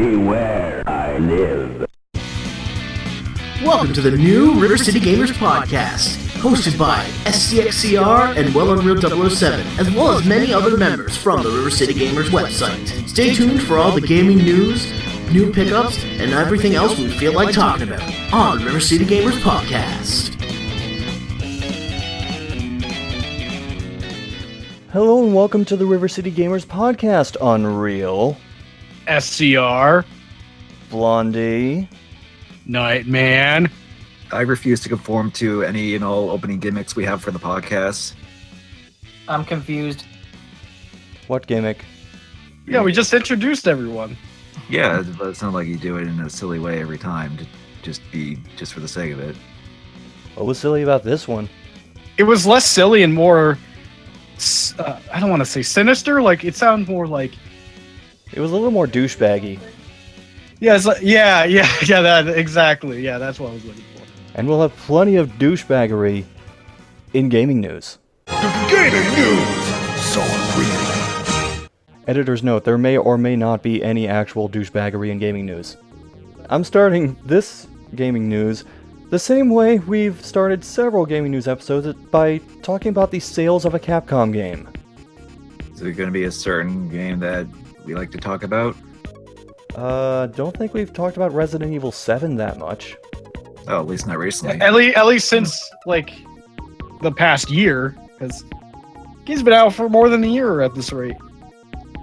Beware, I live. Welcome to the new RiverCityGamers Podcast, hosted by SCXCR and Well Unreal 007, as well as many other members from the RiverCityGamers website. Stay tuned for all the gaming news, new pickups, and everything else we feel like talking about on the RiverCityGamers Podcast. Hello and welcome to the RiverCityGamers Podcast. Unreal, SCR, Blondie, Nightman. I refuse to conform to any and all opening gimmicks we have for the podcast. I'm confused. What gimmick? Yeah, we just introduced everyone. Yeah, but it's not like you do it in a silly way every time to just for the sake of it. What was silly about this one? It was less silly and more, I don't want to say sinister, like it sounds more like... It was a little more douchebaggy. Yeah, it's like, yeah, that exactly. Yeah, that's what I was looking for. And we'll have plenty of douchebaggery in gaming news. Gaming news! So unreal. Editor's note, there may or may not be any actual douchebaggery in gaming news. I'm starting this gaming news the same way we've started several gaming news episodes, by talking about the sales of a Capcom game. Is there going to be a certain game that we like to talk about? Don't think we've talked about Resident Evil 7 that much. Oh, at least not recently. At least since, like, the past year, because he's been out for more than a year at this rate.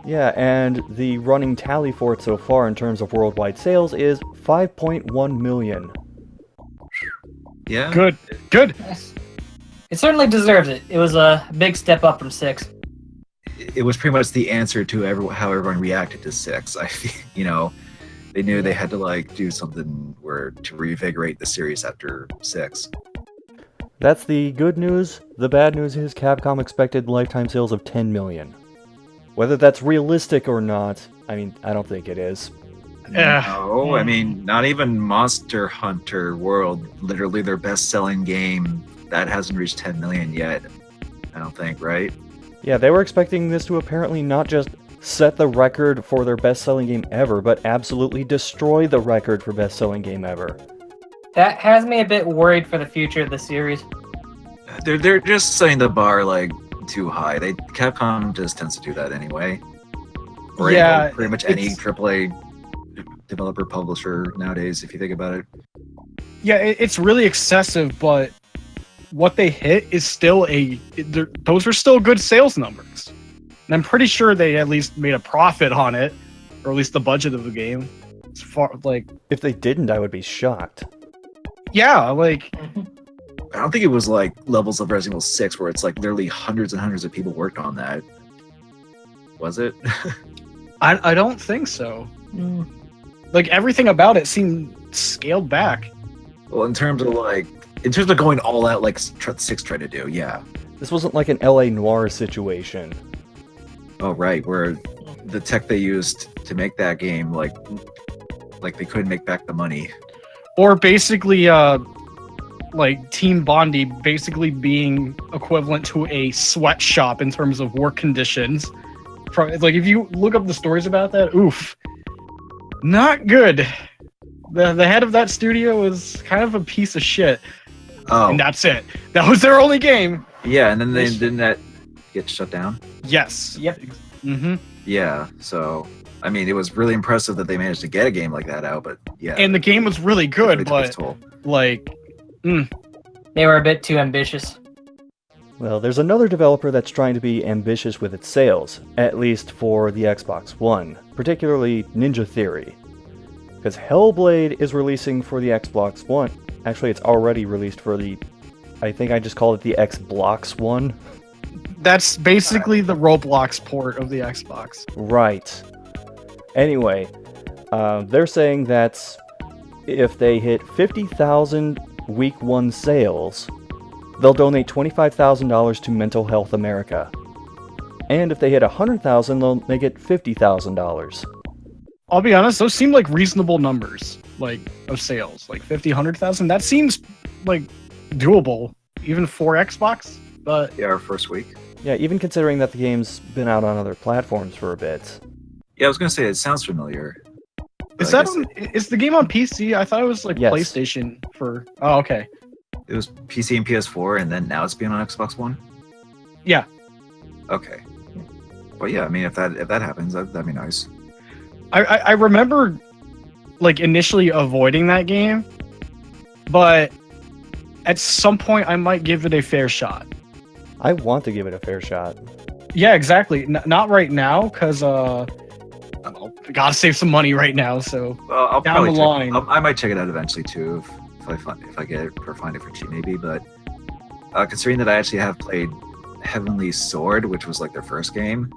Yeah, and the running tally for it so far in terms of worldwide sales is 5.1 million. Yeah? Good. It certainly deserves it. It was a big step up from 6. It was pretty much the answer to how everyone reacted to 6. I feel, they knew they had to do something to reinvigorate the series after 6. That's the good news. The bad news is Capcom expected lifetime sales of 10 million. Whether that's realistic or not, I don't think it is. No, not even Monster Hunter World, literally their best-selling game, that hasn't reached 10 million yet, I don't think, right? Yeah, they were expecting this to apparently not just set the record for their best-selling game ever, but absolutely destroy the record for best-selling game ever. That has me a bit worried for the future of the series. They're just setting the bar too high. Capcom just tends to do that anyway. Or Yeah, pretty much any AAA developer publisher nowadays, if you think about it. Yeah, it's really excessive, but what they hit is still those are still good sales numbers. And I'm pretty sure they at least made a profit on it, or at least the budget of the game. As far if they didn't, I would be shocked. Yeah, I don't think it was levels of Resident Evil 6 where it's literally hundreds and hundreds of people worked on that. Was it? I don't think so. Everything about it seemed scaled back. Well, in terms of going all out like 6 tried to do, yeah. This wasn't like an LA Noire situation. Oh, right, where the tech they used to make that game, they couldn't make back the money. Or basically, Team Bondi basically being equivalent to a sweatshop in terms of work conditions. If you look up the stories about that, oof, not good. The head of that studio was kind of a piece of shit. Oh. And that's it. That was their only game. Yeah, and then didn't that get shut down? Yes. Yep. Mm-hmm. Yeah, so, it was really impressive that they managed to get a game like that out, but yeah. And the game was really good, but, They were a bit too ambitious. Well, there's another developer that's trying to be ambitious with its sales, at least for the Xbox One, particularly Ninja Theory. Because Hellblade is releasing for the Xbox One. Actually, it's already released for I think I just called it the Xbox One. That's basically the Roblox port of the Xbox. Right. Anyway, they're saying that if they hit 50,000 week 1 sales, they'll donate $25,000 to Mental Health America. And if they hit 100,000, they'll make it $50,000. I'll be honest, those seem like reasonable numbers, of sales. 50, 100,000, that seems, doable, even for Xbox, but... Yeah, our first week. Yeah, even considering that the game's been out on other platforms for a bit. Yeah, I was gonna say, it sounds familiar. Is is the game on PC? I thought it was like Yes. PlayStation for. Oh, okay. It was PC and PS4, and then now it's being on Xbox One. Yeah. Okay. Well, yeah. I mean, if that happens, that'd be nice. I remember like initially avoiding that game, but at some point I might give it a fair shot. I want to give it a fair shot. Yeah, exactly. Not right now, because gotta save some money right now. So Well, I'll Down probably the line. I might check it out eventually too, if I get it or find it for cheap, maybe. But considering that I actually have played Heavenly Sword, which was like their first game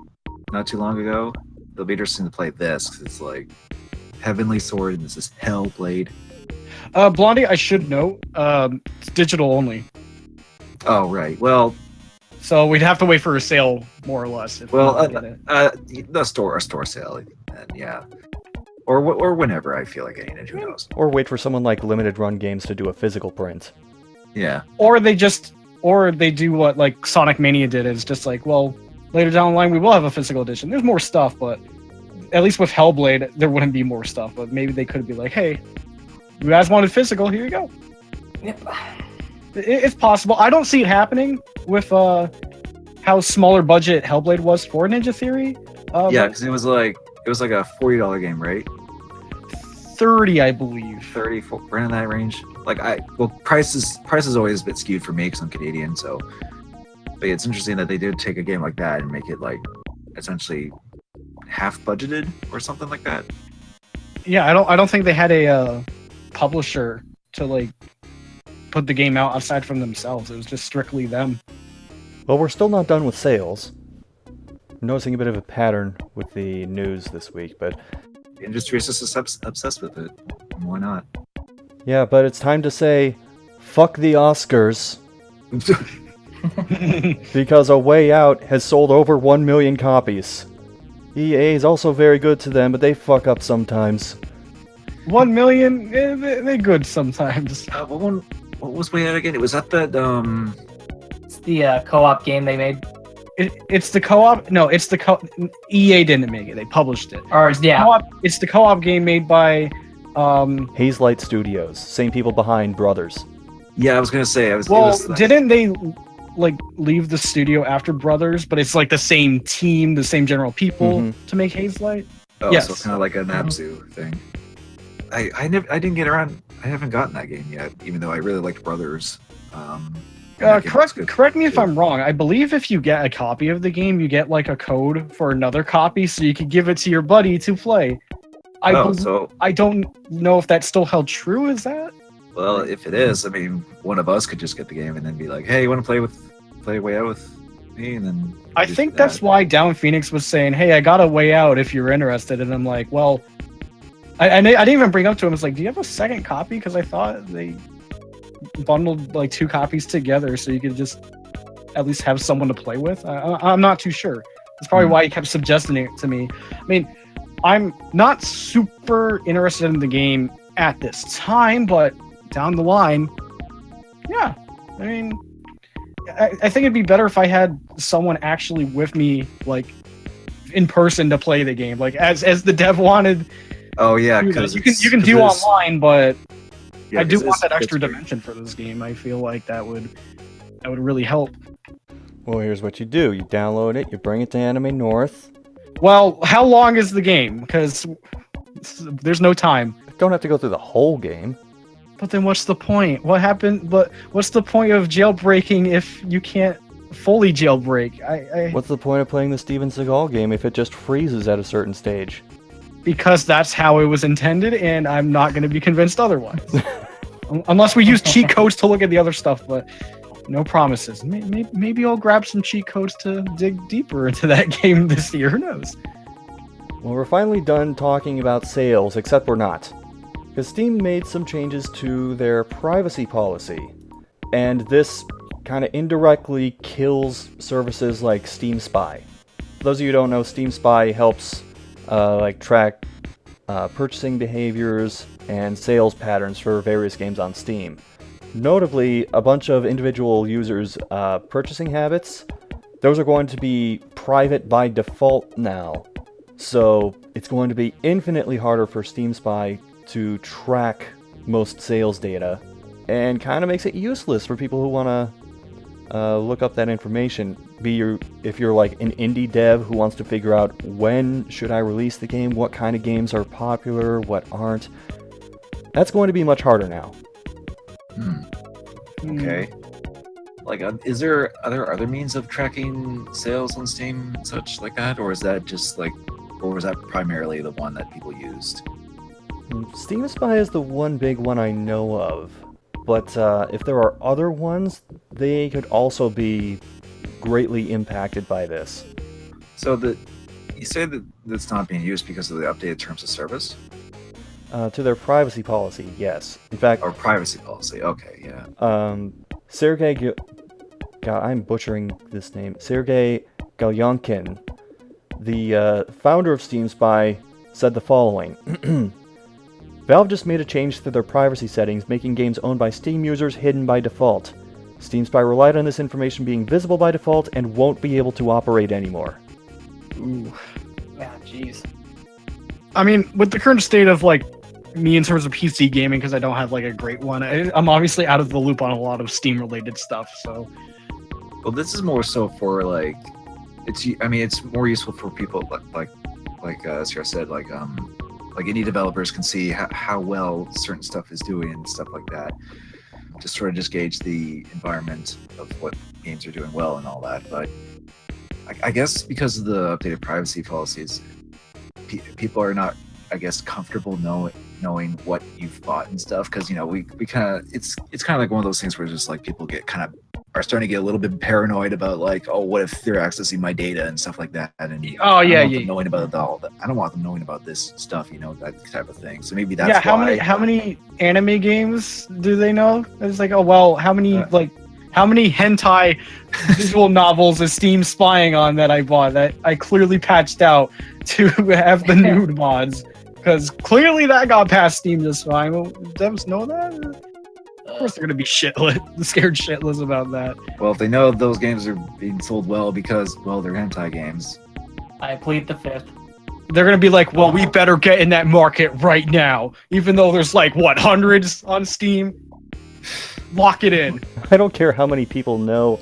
not too long ago, it'll be interesting to play this because it's like Heavenly Sword and this is Hellblade. Blondie, I should note, it's digital only, Oh right. Well, so we'd have to wait for a sale more or less. If we get it. the store sale, and yeah, or whenever I feel like getting it. Who knows? Or wait for someone like Limited Run Games to do a physical print. Yeah. Or they do what like Sonic Mania did. It's just like, well, later down the line we will have a physical edition. There's more stuff, but at least with Hellblade there wouldn't be more stuff. But maybe they could be like, hey, you guys wanted physical, here you go. Yep. It's possible. I don't see it happening with how smaller budget Hellblade was for Ninja Theory. Yeah, because it was like a $40 game, right? 30, I believe. 30, 40, right in that range. Price is always a bit skewed for me because I'm Canadian, so. But yeah, it's interesting that they did take a game like that and make it like essentially half budgeted or something like that. Yeah, I don't think they had a publisher to like put the game out aside from themselves. It was just strictly them. Well, we're still not done with sales. I'm noticing a bit of a pattern with the news this week, but The industry is just obsessed with it. Why not? yeah, but it's time to say, fuck the Oscars, because A Way Out has sold over 1 million copies. EA is also very good to them, but they fuck up sometimes. 1 million, they're good sometimes. What was Way Out again? It was at that It's the co-op game they made. It's the co-op. No, it's the EA didn't make it. They published it. Or yeah, It's the co-op game made by Hazelight Studios, same people behind Brothers. Yeah, I was gonna say didn't they like leave the studio after Brothers? But it's like the same team, the same general people to make Hazelight. Oh, Yes. so kind of like a Nabzu thing. I didn't get around. I haven't gotten that game yet, even though I really liked Brothers. Correct me if I'm wrong. I believe if you get a copy of the game, you get like a code for another copy, so you could give it to your buddy to play. I don't know if that's still held true. Is that? Well, if it is, I mean, one of us could just get the game and then be like, "Hey, you want to play Way Out with me?" And then I think that's why Down Phoenix was saying, "Hey, I got a Way Out if you're interested." And I'm like, "Well, I didn't even bring up to him. I was like, do you have a second copy? Because I thought they bundled like 2 copies together so you could just at least have someone to play with." I'm not too sure. That's probably why he kept suggesting it to me. I mean, I'm not super interested in the game at this time, but down the line, yeah. I mean, I think it'd be better if I had someone actually with me, like in person, to play the game, like as the dev wanted. Oh yeah, because you can do online, but yeah, I do want that extra dimension for this game. I feel like that would really help. Well, here's what you do. You download it, you bring it to Anime North. Well, how long is the game? Because there's no time. Don't have to go through the whole game. But then what's the point? What happened? But what's the point of jailbreaking if you can't fully jailbreak? What's the point of playing the Steven Seagal game if it just freezes at a certain stage? Because that's how it was intended, and I'm not going to be convinced otherwise. Unless we use cheat codes to look at the other stuff, but no promises. Maybe I'll grab some cheat codes to dig deeper into that game this year. Who knows? Well, we're finally done talking about sales, except we're not. Because Steam made some changes to their privacy policy, and this kind of indirectly kills services like Steam Spy. For those of you who don't know, Steam Spy helps track purchasing behaviors and sales patterns for various games on Steam. Notably, a bunch of individual users' purchasing habits, those are going to be private by default now. So it's going to be infinitely harder for Steam Spy to track most sales data, and kind of makes it useless for people who want to look up that information. If you're like an indie dev who wants to figure out when should I release the game, what kind of games are popular, what aren't, that's going to be much harder now. Okay. Like, are there other means of tracking sales on Steam and such like that, or is that just like, or was that primarily the one that people used? Steam Spy is the one big one I know of, but if there are other ones, they could also be greatly impacted by this. So you say that it's not being used because of the updated terms of service? To their privacy policy, yes. In fact, Or privacy policy, okay, yeah. Sergey, God, I'm butchering this name. Sergey Galyankin, the founder of Steam Spy, said the following. Valve just made a change to their privacy settings, making games owned by Steam users hidden by default. Steam Spy relied on this information being visible by default and won't be able to operate anymore. Ooh. Yeah, jeez. I mean, with the current state of like me in terms of PC gaming, because I don't have like a great one, I'm obviously out of the loop on a lot of Steam related stuff. So, Well, this is more so for like, it's more useful for people like Sierra said, like indie developers can see how well certain stuff is doing and stuff like that. Just sort of just gauge the environment of what games are doing well and all that. But I guess because of the updated privacy policies, people are not, I guess, comfortable knowing what you've bought and stuff. Because we kind of it's kind of like one of those things where just like people are starting to get a little bit paranoid about like, oh, what if they're accessing my data and stuff like that? And I don't want them knowing about all that. I don't want them knowing about this stuff, that type of thing. So maybe that's why. How many anime games do they know? It's like, oh well, how many hentai visual novels is Steam spying on that I bought that I clearly patched out to have the nude mods? Because clearly that got past Steam just fine. Well, devs know that. Of course they're gonna be scared shitless about that. Well, if they know those games are being sold well because, well, they're hentai games. I plead the fifth. They're gonna be like, well, we better get in that market right now, even though there's like hundreds on Steam. Lock it in. I don't care how many people know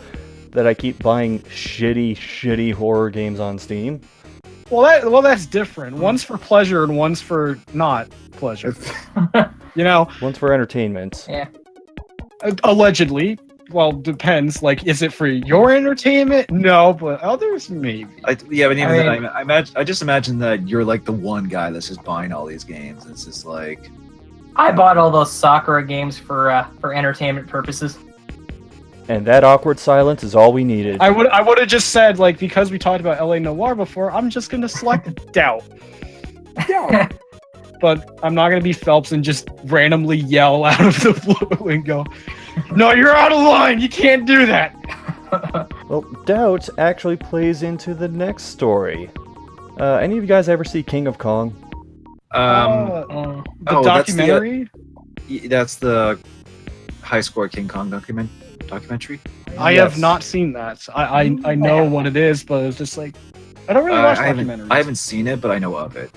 that I keep buying shitty horror games on Steam. Well, that's different. One's for pleasure and one's for not pleasure. One's for entertainment. Yeah. Allegedly. Well, depends. Like, is it for your entertainment? No, but others maybe. I just imagine that you're like the one guy that's just buying all these games. It's just like, I bought all those Sakura games for entertainment purposes. And that awkward silence is all we needed. I would have just said, like, because we talked about LA Noire before, I'm just gonna select Doubt. But I'm not gonna be Phelps and just randomly yell out of the blue and go, "No, you're out of line. You can't do that." Well, Doubt actually plays into the next story. Any of you guys ever see King of Kong? The documentary. That's the high score King Kong documentary. I have not seen that. I know what it is, but it's just like I don't really watch documentaries. I haven't seen it, but I know of it.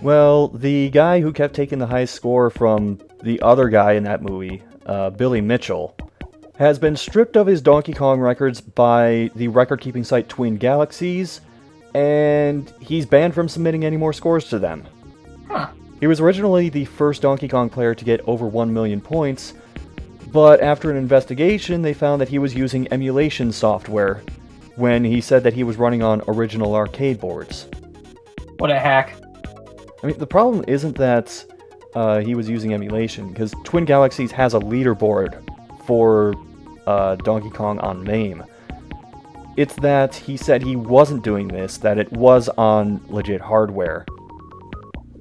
Well, the guy who kept taking the high score from the other guy in that movie, Billy Mitchell, has been stripped of his Donkey Kong records by the record-keeping site Twin Galaxies, and he's banned from submitting any more scores to them. Huh. He was originally the first Donkey Kong player to get over 1 million points, but after an investigation, they found that he was using emulation software when he said that he was running on original arcade boards. What a hack. I mean, the problem isn't that he was using emulation, because Twin Galaxies has a leaderboard for Donkey Kong on MAME. It's that he said he wasn't doing this, that it was on legit hardware.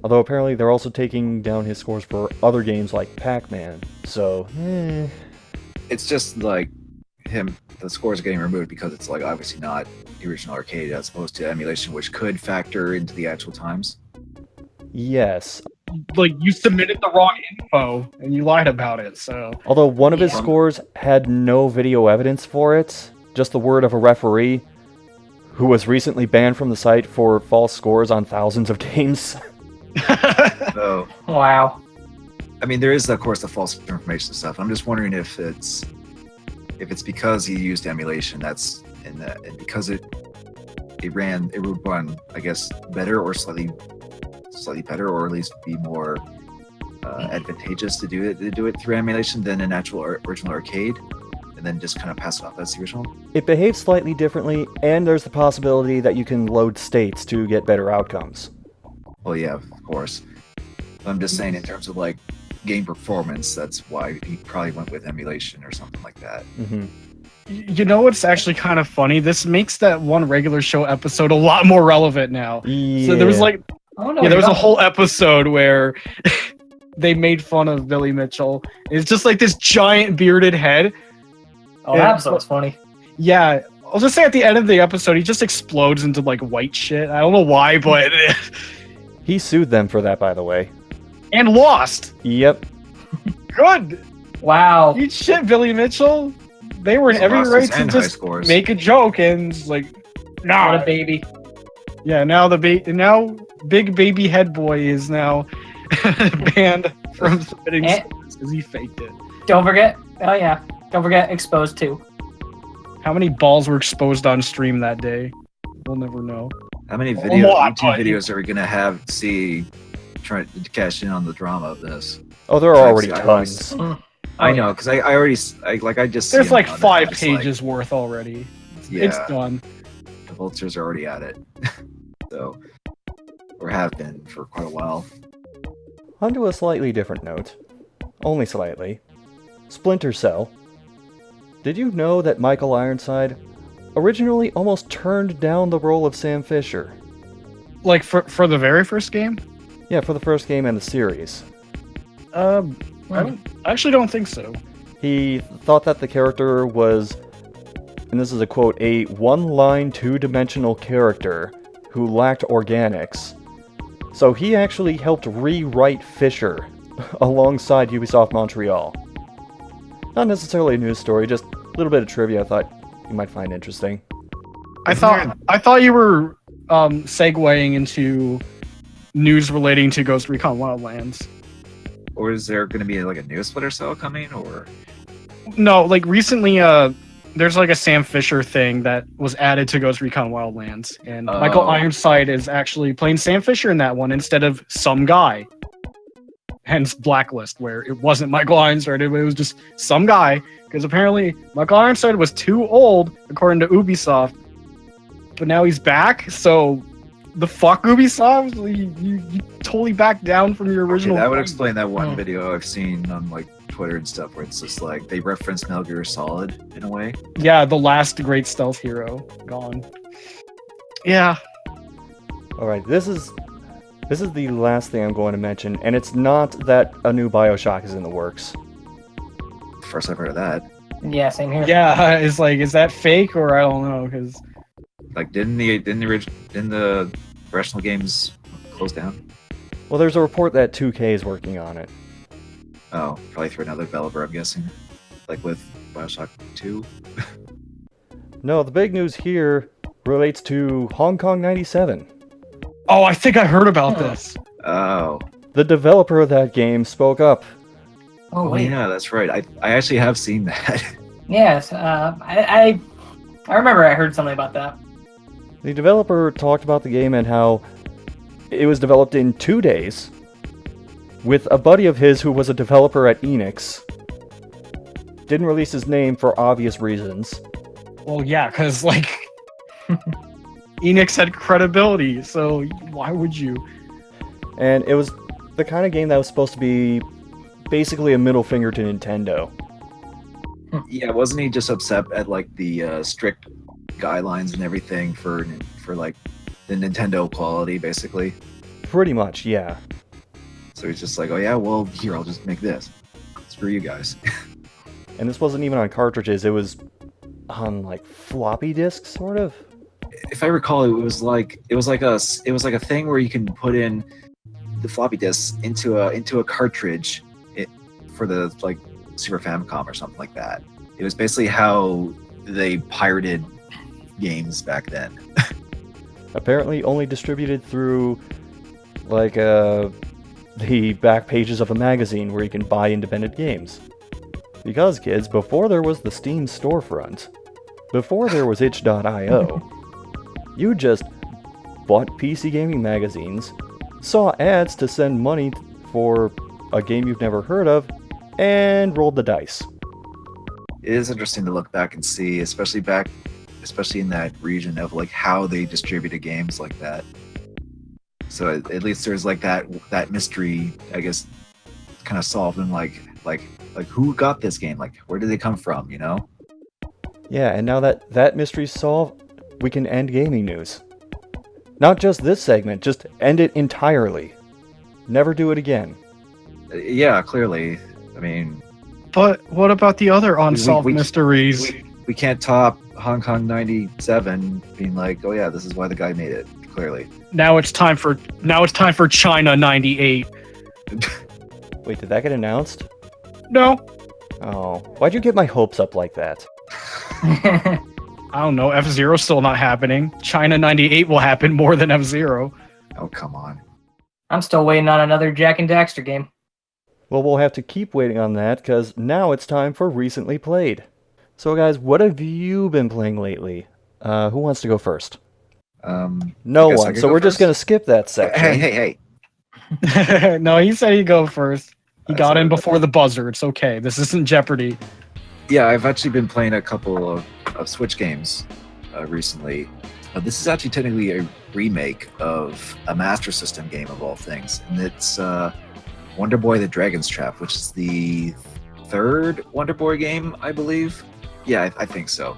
Although apparently they're also taking down his scores for other games like Pac-Man, so, It's just like the scores are getting removed because it's like obviously not the original arcade as opposed to emulation, which could factor into the actual times. Yes. Like, you submitted the wrong info and you lied about it, so. Although one of his scores had no video evidence for it, just the word of a referee, who was recently banned from the site for false scores on thousands of games. So, Wow. I mean, there is, of course, the false information stuff. I'm just wondering if it's because he used emulation. That's and because it would run, I guess, better or slightly better, or at least be more advantageous to do it through emulation than an actual original arcade, and then just kind of pass it off as the original. It behaves slightly differently, and there's the possibility that you can load states to get better outcomes. Well, yeah, of course. I'm just saying in terms of like game performance, that's why he probably went with emulation or something like that. Mm-hmm. You know what's actually kind of funny? This makes that one regular show episode a lot more relevant now. Yeah. So there was like, Oh no. yeah, there was a whole episode where they made fun of Billy Mitchell. It's just like this giant bearded head. Oh, that episode's funny. Yeah, I'll just say at the end of the episode, he just explodes into like white shit. I don't know why, but He sued them for that, by the way. and lost. Yep. Good. Wow. Eat shit, Billy Mitchell. They were in So every losses right to and high just scores. make a joke and like, nah. What a baby. Yeah, now now big baby head boy is now banned from submitting Eh. scores because he faked it. Don't forget. Oh yeah. Don't forget Exposed 2. How many balls were exposed on stream that day? We'll never know. How many lot, YouTube but- videos are we gonna see trying to cash in on the drama of this? Oh, there are already I tons. I know, because I just see There's them like on there, 5 it's like, pages worth already. yeah, It's done. the vultures are already at it. So, or have been for quite a while. Onto a slightly different note. Only slightly. Splinter Cell. Did you know that Michael Ironside originally almost turned down the role of Sam Fisher? Like for the very first game? Yeah, for the first game in the series. I actually don't think so. He thought that the character was, and this is a quote, a one-line, two-dimensional character who lacked organics. So he actually helped rewrite Fisher alongside Ubisoft Montreal. Not necessarily a news story, just a little bit of trivia I thought you might find interesting. I thought you were segueing into news relating to Ghost Recon Wildlands. Or is there going to be like a new Splinter Cell coming? Or No, like recently, there's like a Sam Fisher thing that was added to Ghost Recon Wildlands, and Michael Oh. Ironside is actually playing Sam Fisher in that one instead of some guy. Hence Blacklist, where it wasn't Michael Ironside, it was just some guy, because apparently Michael Ironside was too old, according to Ubisoft. But now he's back, so the fuck Ubisoft? You totally backed down from your original. that would plan. explain that one Oh. video I've seen on like Twitter and stuff, where it's just like they reference Metal Gear Solid in a way. Yeah, the last great stealth hero gone. Yeah. Alright, this is the last thing I'm going to mention, and it's not that a new Bioshock is in the works. First I've heard of that. Yeah, same here. Yeah, it's like, is that fake or I don't know? Because Like, didn't the professional games close down? Well, there's a report that 2K is working on it. Oh, probably through another developer, I'm guessing. Like with Bioshock 2. No, the big news here relates to Hong Kong 97. oh, I think I heard about this. Oh. The developer of that game spoke up. Oh Oh wait. yeah, that's right. I actually have seen that. Yes. I remember I heard something about that. The developer talked about the game and how it was developed in 2 days with a buddy of his who was a developer at Enix. Didn't release his name for obvious reasons. Well, yeah, because like Enix had credibility, so why would you? And it was the kind of game that was supposed to be basically a middle finger to Nintendo. Yeah, wasn't he just upset at like the strict guidelines and everything for like the Nintendo quality, basically? Pretty much, yeah. So he's just like, oh yeah, well here I'll just make this. Screw you guys. And this wasn't even on cartridges, it was on like floppy disks, sort of. If I recall, it was like a thing where you can put in the floppy disks into a cartridge for the like Super Famicom or something like that. It was basically how they pirated games back then. Apparently only distributed through, like, the back pages of a magazine where you can buy independent games. Because, kids, before there was the Steam storefront, before there was itch.io, you just bought PC gaming magazines, saw ads to send money for a game you've never heard of, and rolled the dice. It is interesting to look back and see, especially in that region of like how they distributed games like that. So at least there's like that mystery, I guess, kind of solved, and like who got this game? Like, where did they come from? You know? Yeah, and now that mystery's solved, we can end gaming news. Not just this segment, just end it entirely. Never do it again. Yeah, clearly. I mean, But what about the other unsolved mysteries? we can't top Hong Kong 97 being like, oh yeah, this is why the guy made it. Clearly. Now it's time for China 98. Wait, did that get announced? No, Oh, why'd you get my hopes up like that? I don't know. F-Zero's still not happening. China 98 will happen more than F-Zero. Oh, come on. I'm still waiting on another Jack and Daxter game. Well, we'll have to keep waiting on that, because now it's time for Recently Played. So guys, what have you been playing lately? Who wants to go first? No I guess I one, could so go we're just first. going to skip that section. Hey. No, he said he'd go first. He That's got in all right. before the buzzer. It's okay. This isn't Jeopardy. Yeah, I've actually been playing a couple of Switch games recently. This is actually technically a remake of a Master System game of all things, and it's Wonder Boy: The Dragon's Trap, which is the third Wonder Boy game, I believe. Yeah, I think so.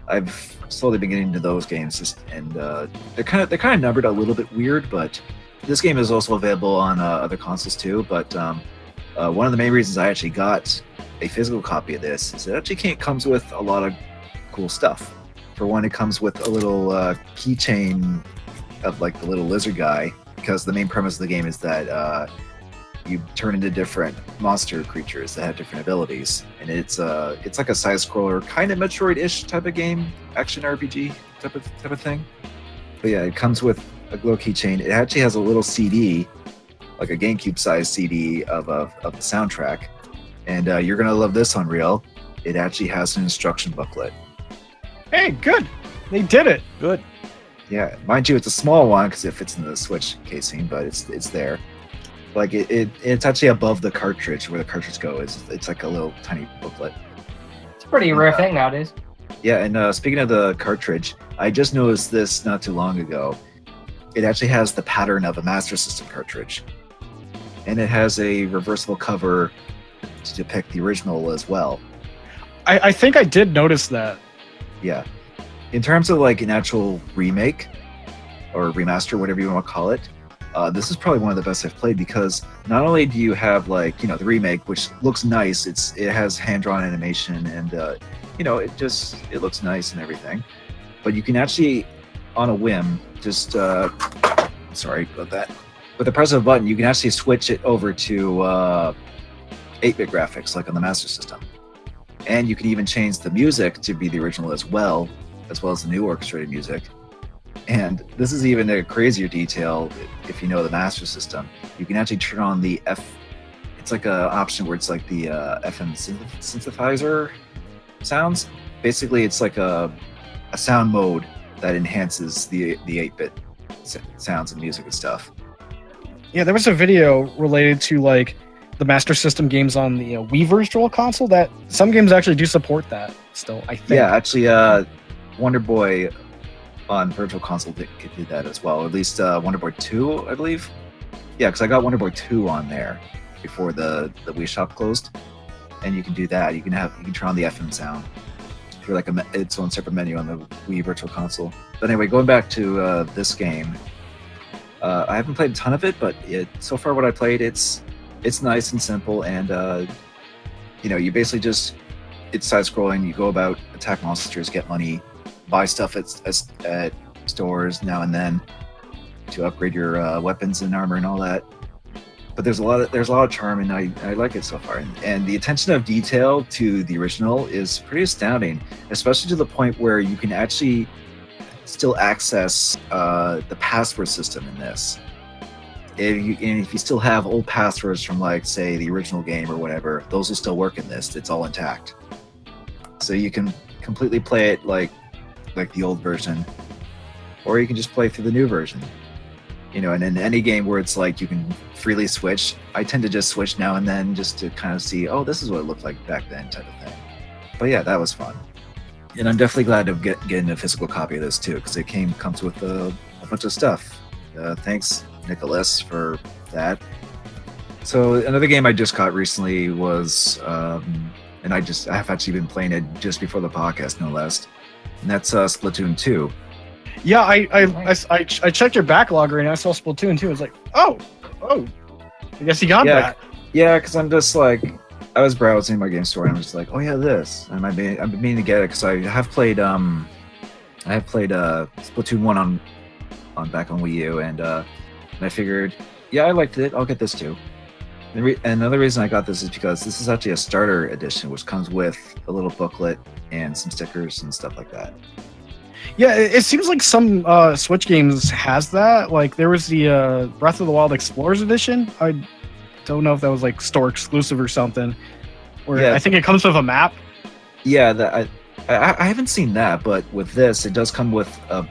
I've slowly been getting into those games, and they're kind of numbered a little bit weird, but this game is also available on other consoles too. But one of the main reasons I actually got a physical copy of this is it actually comes with a lot of cool stuff. For one, it comes with a little keychain of like the little lizard guy, because the main premise of the game is that you turn into different monster creatures that have different abilities, and it's like a side scroller, kind of Metroid-ish type of game, action RPG type of thing. But yeah, it comes with a little keychain. It actually has a little CD, like a GameCube-sized CD of the soundtrack, and you're gonna love this, Unreal. It actually has an instruction booklet. Hey, good. They did it. Good. Yeah, mind you, it's a small one because it fits into the Switch casing, but it's there. Like it's actually above the cartridge where the cartridge goes. It's like a little tiny booklet. It's a pretty rare thing nowadays. Yeah, and speaking of the cartridge, I just noticed this not too long ago. It actually has the pattern of a Master System cartridge, and it has a reversible cover to depict the original as well. I think I did notice that. Yeah. In terms of like an actual remake or remaster, whatever you want to call it, this is probably one of the best I've played, because not only do you have like, the remake, which looks nice, it has hand-drawn animation, and it looks nice and everything, but you can actually, on a whim, just sorry about that, with the press of a button, you can actually switch it over to 8-bit graphics like on the Master System. And you can even change the music to be the original as well as the new orchestrated music. And this is even a crazier detail if you know the Master System. You can actually turn on the it's like an option where it's like the FM synthesizer sounds. Basically, it's like a sound mode that enhances the 8-bit sounds and music and stuff. Yeah, there was a video related to like the Master System games on the Wii Virtual Console that some games actually do support that still, I think. Yeah, actually, Wonder Boy on Virtual Console did that as well. At least Wonder Boy 2, I believe. Yeah, because I got Wonder Boy 2 on there before the Wii shop closed, and you can do that. You can turn on the FM sound through like its own separate menu on the Wii Virtual Console. But anyway, going back to this game, I haven't played a ton of it, but so far what I played, it's nice and simple, and you basically just, it's side-scrolling. You go about, attack monsters, get money, buy stuff at stores now and then to upgrade your weapons and armor and all that. But there's a lot of charm, and I like it so far. And the attention of detail to the original is pretty astounding, especially to the point where you can actually still access the password system in this. If you still have old passwords from, like, say, the original game or whatever, those will still work in this. It's all intact. So you can completely play it like the old version, or you can just play through the new version. You know, and in any game where it's like you can freely switch, I tend to just switch now and then just to kind of see, oh, this is what it looked like back then, type of thing. But yeah, that was fun. And I'm definitely glad to get a physical copy of this too, because it comes with a bunch of stuff. Thanks, Nicholas, for that. So another game I just got recently was, and I have actually been playing it just before the podcast, no less. And that's Splatoon 2. Yeah, I checked your backlog and I saw Splatoon 2. I was like, oh, I guess you got that. Yeah, because I'm just like, I was browsing my game store and I was just like, oh yeah, this. And I've been meaning to get it because I have played Splatoon 1 on back on Wii U, and I figured, yeah, I liked it. I'll get this too. And another reason I got this is because this is actually a starter edition, which comes with a little booklet and some stickers and stuff like that. Yeah, it seems like some Switch games has that. Like there was the Breath of the Wild Explorers edition. I don't know if that was like store exclusive or something. Where Yeah. I think it comes with a map. Yeah, I haven't seen that, but with this, it does come with a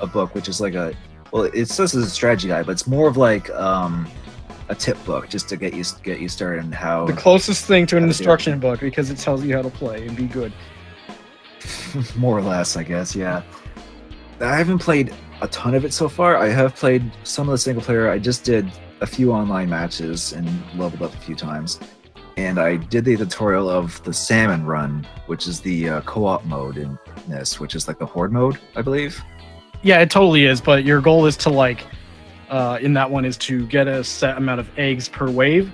book, which is like it says it's a strategy guide, but it's more of like a tip book just to get you started and how. The closest thing to an how to do instruction book because it tells you how to play and be good. more or less, I guess. Yeah, I haven't played a ton of it so far. I have played some of the single player. I just did a few online matches and leveled up a few times, and I did the tutorial of the salmon run, which is the co-op mode in this, which is like the horde mode, I believe. Yeah, it totally is. But your goal is to like, in that one, is to get a set amount of eggs per wave,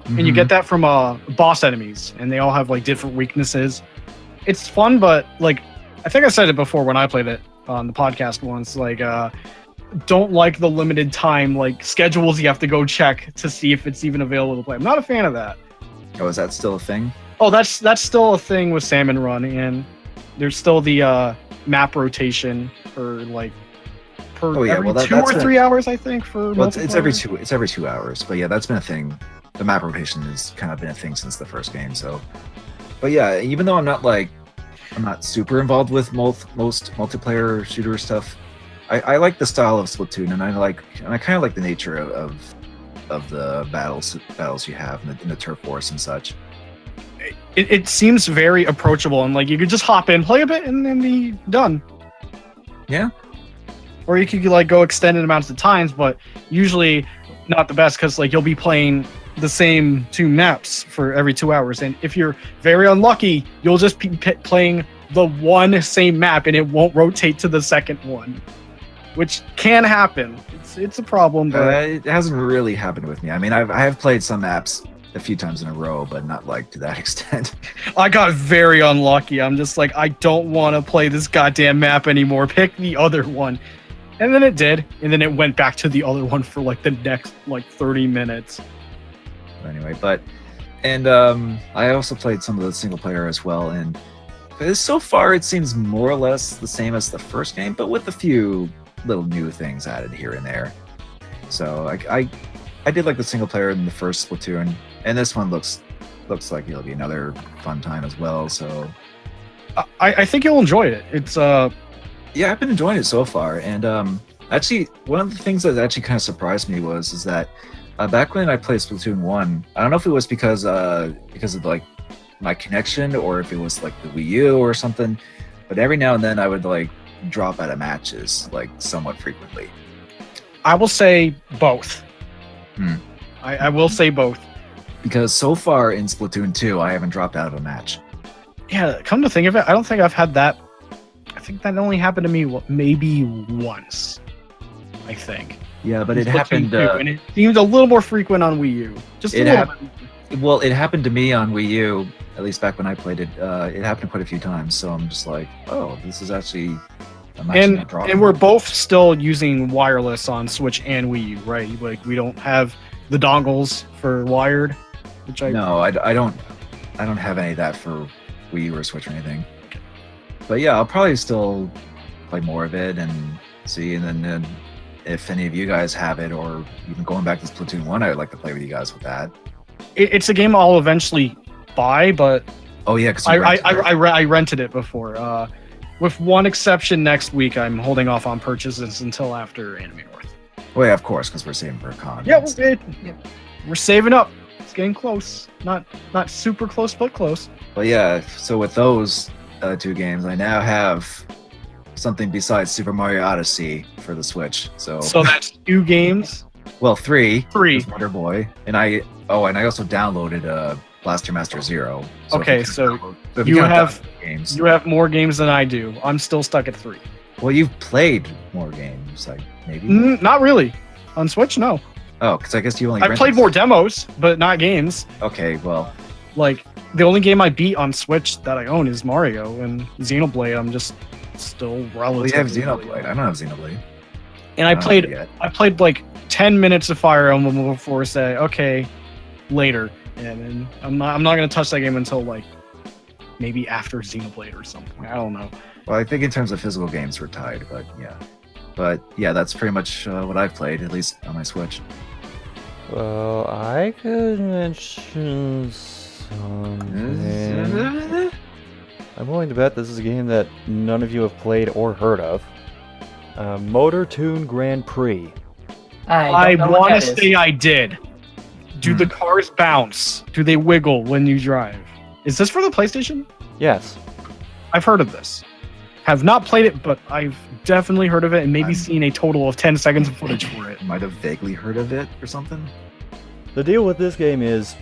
and you get that from boss enemies, and they all have like different weaknesses. It's fun, but like I think I said it before when I played it on the podcast once. Like, don't like the limited time like schedules you have to go check to see if it's even available to play. I'm not a fan of that. Oh, is that still a thing? Oh, that's still a thing with Salmon Run, and there's still the map rotation for like every 2 or 3 hours, I think. For well, it's every 2 hours, but yeah, that's been a thing. The map rotation has kind of been a thing since the first game. So, but yeah, even though I'm not super involved with most multiplayer shooter stuff, I like the style of Splatoon, and I kind of like the nature of the battles you have in the turf wars and such. It seems very approachable, and like you could just hop in, play a bit, and then be done. Yeah. Or you could like go extended amounts of times, but usually not the best because like you'll be playing the same 2 maps for every 2 hours, and if you're very unlucky, you'll just be playing the one same map, and it won't rotate to the second one, which can happen. It's a problem, but It hasn't really happened with me. I mean, I have played some maps a few times in a row, but not like to that extent. I got very unlucky. I'm just like, I don't want to play this goddamn map anymore. Pick the other one. And then it did, and then it went back to the other one for like the next like 30 minutes. Anyway, I also played some of the single player as well, and so far it seems more or less the same as the first game, but with a few little new things added here and there. So I did like the single player in the first Splatoon, and this one looks like it'll be another fun time as well. So I think you'll enjoy it. It's yeah, I've been enjoying it so far, and actually one of the things that actually kind of surprised me is that back when I played Splatoon 1, I don't know if it was because of like my connection or if it was like the Wii U or something, but every now and then I would like drop out of matches like somewhat frequently. I will say both. I will say both. Because so far in Splatoon 2, I haven't dropped out of a match. Yeah, come to think of it, I don't think I've had that. I think that only happened to me maybe once. I think. Yeah, but it Splatoon happened. 2, and it seems a little more frequent on Wii U. Just a little bit. Well, it happened to me on Wii U, at least back when I played it. It happened quite a few times, so I'm just like, oh, this is actually. And we're both still using wireless on Switch and Wii U, right? Like we don't have the dongles for wired, which I don't have any of that for Wii U or Switch or anything. But yeah, I'll probably still play more of it and see. And then if any of you guys have it, or even going back to Splatoon 1, I'd like to play with you guys with that. It's a game I'll eventually buy, but Oh yeah, because I rented it before. With one exception, next week I'm holding off on purchases until after Anime North. Well, yeah, of course, because we're saving for a con. Yeah, we're saving up. It's getting close. Not super close, but close. But yeah, so with those 2 games, I now have something besides Super Mario Odyssey for the Switch. So that's 2 games. Well, 3. 3. With Wonder Boy, and I also downloaded Blaster Master Zero. Okay, so you have more games than I do. I'm still stuck at 3. Well, you've played more games, like maybe. Not really. On Switch, no. Oh, because I guess you only. I've played more demos, but not games. Okay, well. Like the only game I beat on Switch that I own is Mario, and Xenoblade. I'm just still relatively. Well, you have Xenoblade. I don't have Xenoblade. And I played like 10 minutes of Fire Emblem before I say okay, later. And I'm not gonna touch that game until like maybe after Xenoblade or something. I don't know. Well, I think in terms of physical games, we're tied, but yeah, that's pretty much what I've played, at least on my Switch. Well, I could mention something. I'm willing to bet this is a game that none of you have played or heard of. Motor Toon Grand Prix. I want to say I did. Do the cars bounce? Do they wiggle when you drive? Is this for the PlayStation? Yes. I've heard of this. Have not played it, but I've definitely heard of it and maybe seen a total of 10 seconds of footage for it. Might have vaguely heard of it or something. The deal with this game is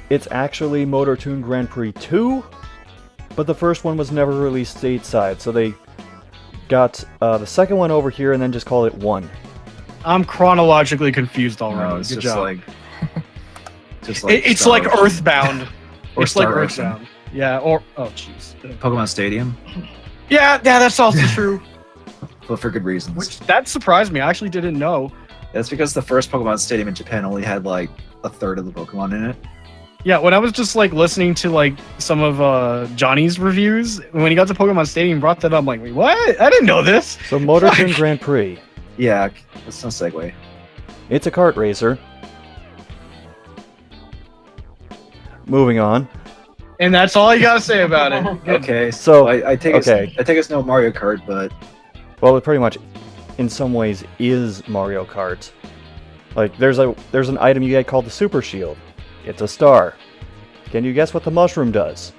it's actually Motor Toon Grand Prix 2, but the first one was never released stateside, so they got the second one over here and then just called it 1. I'm chronologically confused already. No, it's Good just job. like it's like Earthbound. Or it's like Star Earthbound. Yeah, or jeez. Pokemon Stadium. Yeah, that's also true. But for good reasons. Which that surprised me. I actually didn't know. That's because the first Pokemon Stadium in Japan only had like a third of the Pokemon in it. Yeah, when I was just like listening to like some of Johnny's reviews, when he got to Pokemon Stadium, brought that up. I'm like, wait, what? I didn't know this. So Motor Toon Grand Prix. Yeah, that's no segue. It's a kart racer. Moving on. And that's all you gotta say about it. Okay, So, I take it's no Mario Kart, but Well, it pretty much, in some ways, is Mario Kart. Like, there's an item you get called the Super Shield. It's a star. Can you guess what the mushroom does?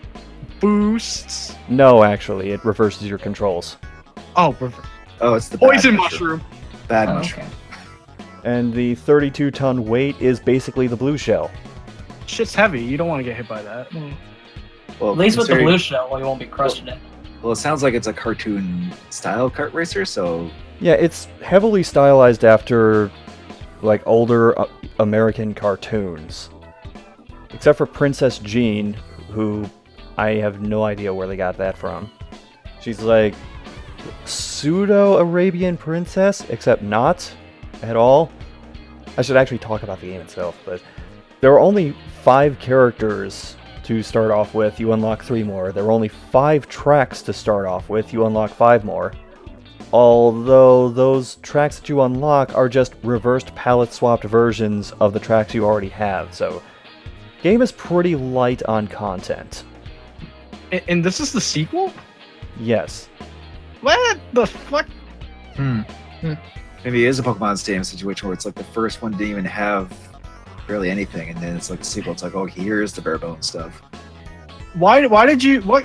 Boosts. No, actually, it reverses your controls. Oh, it's the poison bad mushroom. Bad Oh, mushroom. And the 32-ton weight is basically the blue shell. Shit's heavy. You don't want to get hit by that. Well, At least with the considering- blue shell, you won't be crushing it. Well, it sounds like it's a cartoon-style kart racer, so Yeah, it's heavily stylized after, like, older American cartoons. Except for Princess Jean, who I have no idea where they got that from. She's like pseudo-Arabian princess, except not at all. I should actually talk about the game itself, but there are only 5 characters to start off with. You unlock 3 more. There are only 5 tracks to start off with. You unlock 5 more. Although those tracks that you unlock are just reversed palette-swapped versions of the tracks you already have, so game is pretty light on content. And this is the sequel? Yes. What the fuck? maybe it is a Pokemon Stadium situation where it's like the first one didn't even have barely anything, and then it's like the sequel. It's like, oh, here's the bare bones stuff. What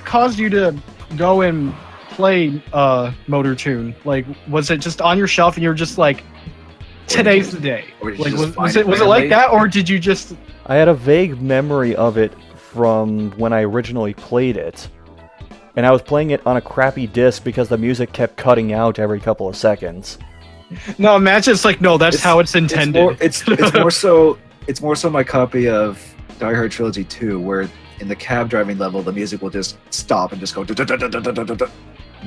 caused you to go and play Motor Toon? Like, was it just on your shelf and you were just like, today's the day? Or did you Like, just was find it like randomly? that, or did you just? I had a vague memory of it from when I originally played it. And I was playing it on a crappy disc because the music kept cutting out every couple of seconds. No, imagine it's like, no, that's how it's intended. It's more so my copy of Die Hard Trilogy 2, where in the cab driving level, the music will just stop and just go.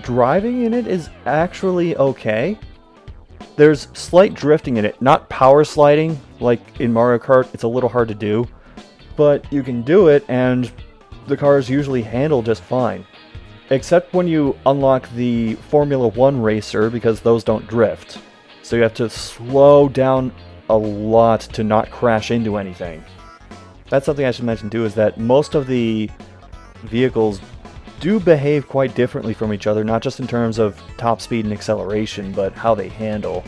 Driving in it is actually okay. There's slight drifting in it, not power sliding like in Mario Kart. It's a little hard to do, but you can do it, and the cars usually handle just fine. except when you unlock the Formula 1 racer, because those don't drift. So you have to slow down a lot to not crash into anything. That's something I should mention too, is that most of the vehicles do behave quite differently from each other, not just in terms of top speed and acceleration, but how they handle.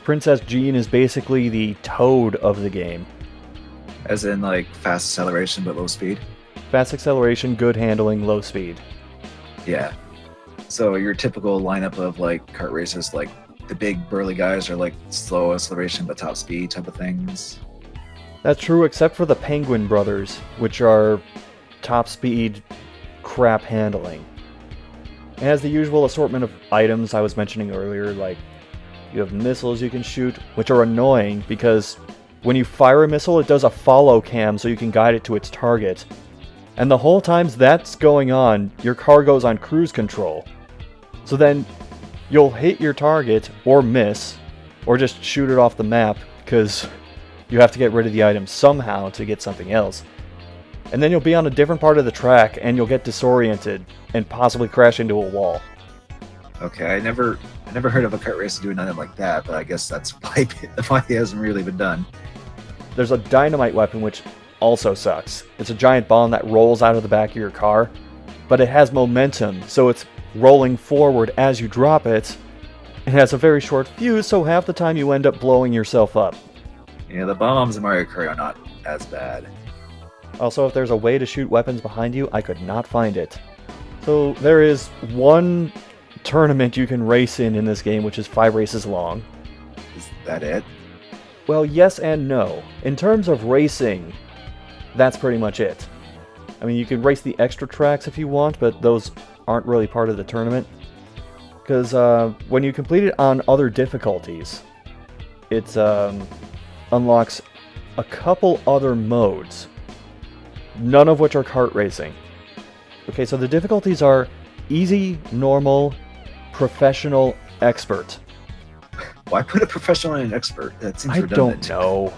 Princess Jean is basically the Toad of the game. As in, like, fast acceleration but low speed? Fast acceleration, good handling, low speed. Yeah. So your typical lineup of, like, kart races, like, the big burly guys are, like, slow acceleration but top speed type of things. That's true, except for the Penguin Brothers, which are top speed, crap handling. It has the usual assortment of items I was mentioning earlier, like you have missiles you can shoot, which are annoying because when you fire a missile, it does a follow cam so you can guide it to its target. And the whole time that's going on, your car goes on cruise control. So then you'll hit your target, or miss, or just shoot it off the map, because you have to get rid of the item somehow to get something else. And then you'll be on a different part of the track, and you'll get disoriented, and possibly crash into a wall. Okay, I never heard of a kart race doing nothing like that, but I guess that's why it hasn't really been done. There's a dynamite weapon, which also sucks. It's a giant bomb that rolls out of the back of your car, but it has momentum, so it's rolling forward as you drop it. It has a very short fuse, so half the time you end up blowing yourself up. Yeah, the bombs in Mario Kart are not as bad. Also, if there's a way to shoot weapons behind you, I could not find it. So there is one tournament you can race in this game, which is 5 races long. Is that it? Well, yes and no. In terms of racing, that's pretty much it. I mean, you can race the extra tracks if you want, but those aren't really part of the tournament. Because when you complete it on other difficulties, it unlocks a couple other modes, none of which are kart racing. Okay, so the difficulties are easy, normal, professional, expert. Why put a professional and an expert? That seems redundant. I don't know.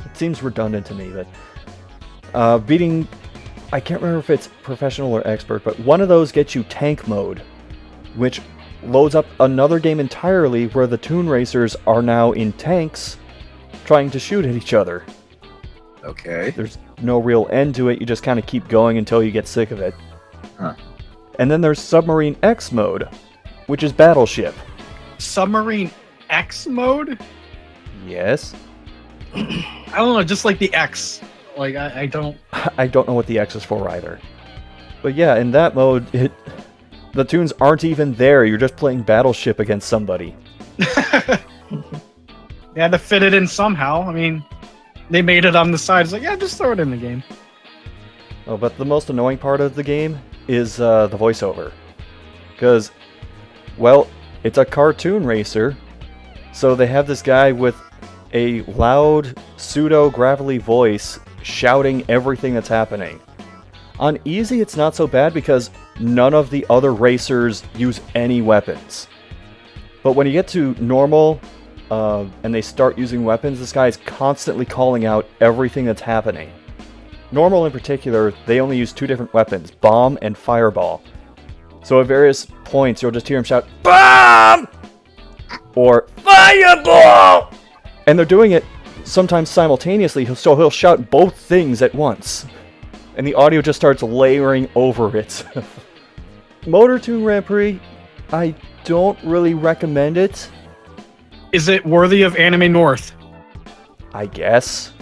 It seems redundant to me, but beating... I can't remember if it's professional or expert, but one of those gets you tank mode, which loads up another game entirely where the Toon racers are now in tanks trying to shoot at each other. Okay. There's no real end to it, you just kind of keep going until you get sick of it. Huh. And then there's Submarine X mode, which is Battleship. Submarine X mode? Yes. I don't know, just like the X. Like, I don't... I don't know what the X is for either. But yeah, in that mode, the Toons aren't even there, you're just playing Battleship against somebody. They had to fit it in somehow. I mean, they made it on the side. It's like, yeah, just throw it in the game. Oh, but the most annoying part of the game is the voiceover. Because, well, it's a cartoon racer, so they have this guy with a loud, pseudo-gravelly voice shouting everything that's happening. On easy, it's not so bad because none of the other racers use any weapons. But when you get to normal, and they start using weapons, this guy is constantly calling out everything that's happening. Normal in particular, they only use 2 different weapons, bomb and fireball. So at various points, you'll just hear him shout, BOMB! Or, FIREBALL! And they're doing it sometimes simultaneously, so he'll shout both things at once. And the audio just starts layering over it. Motor Toon Grand Prix, I don't really recommend it. Is it worthy of Anime North? I guess.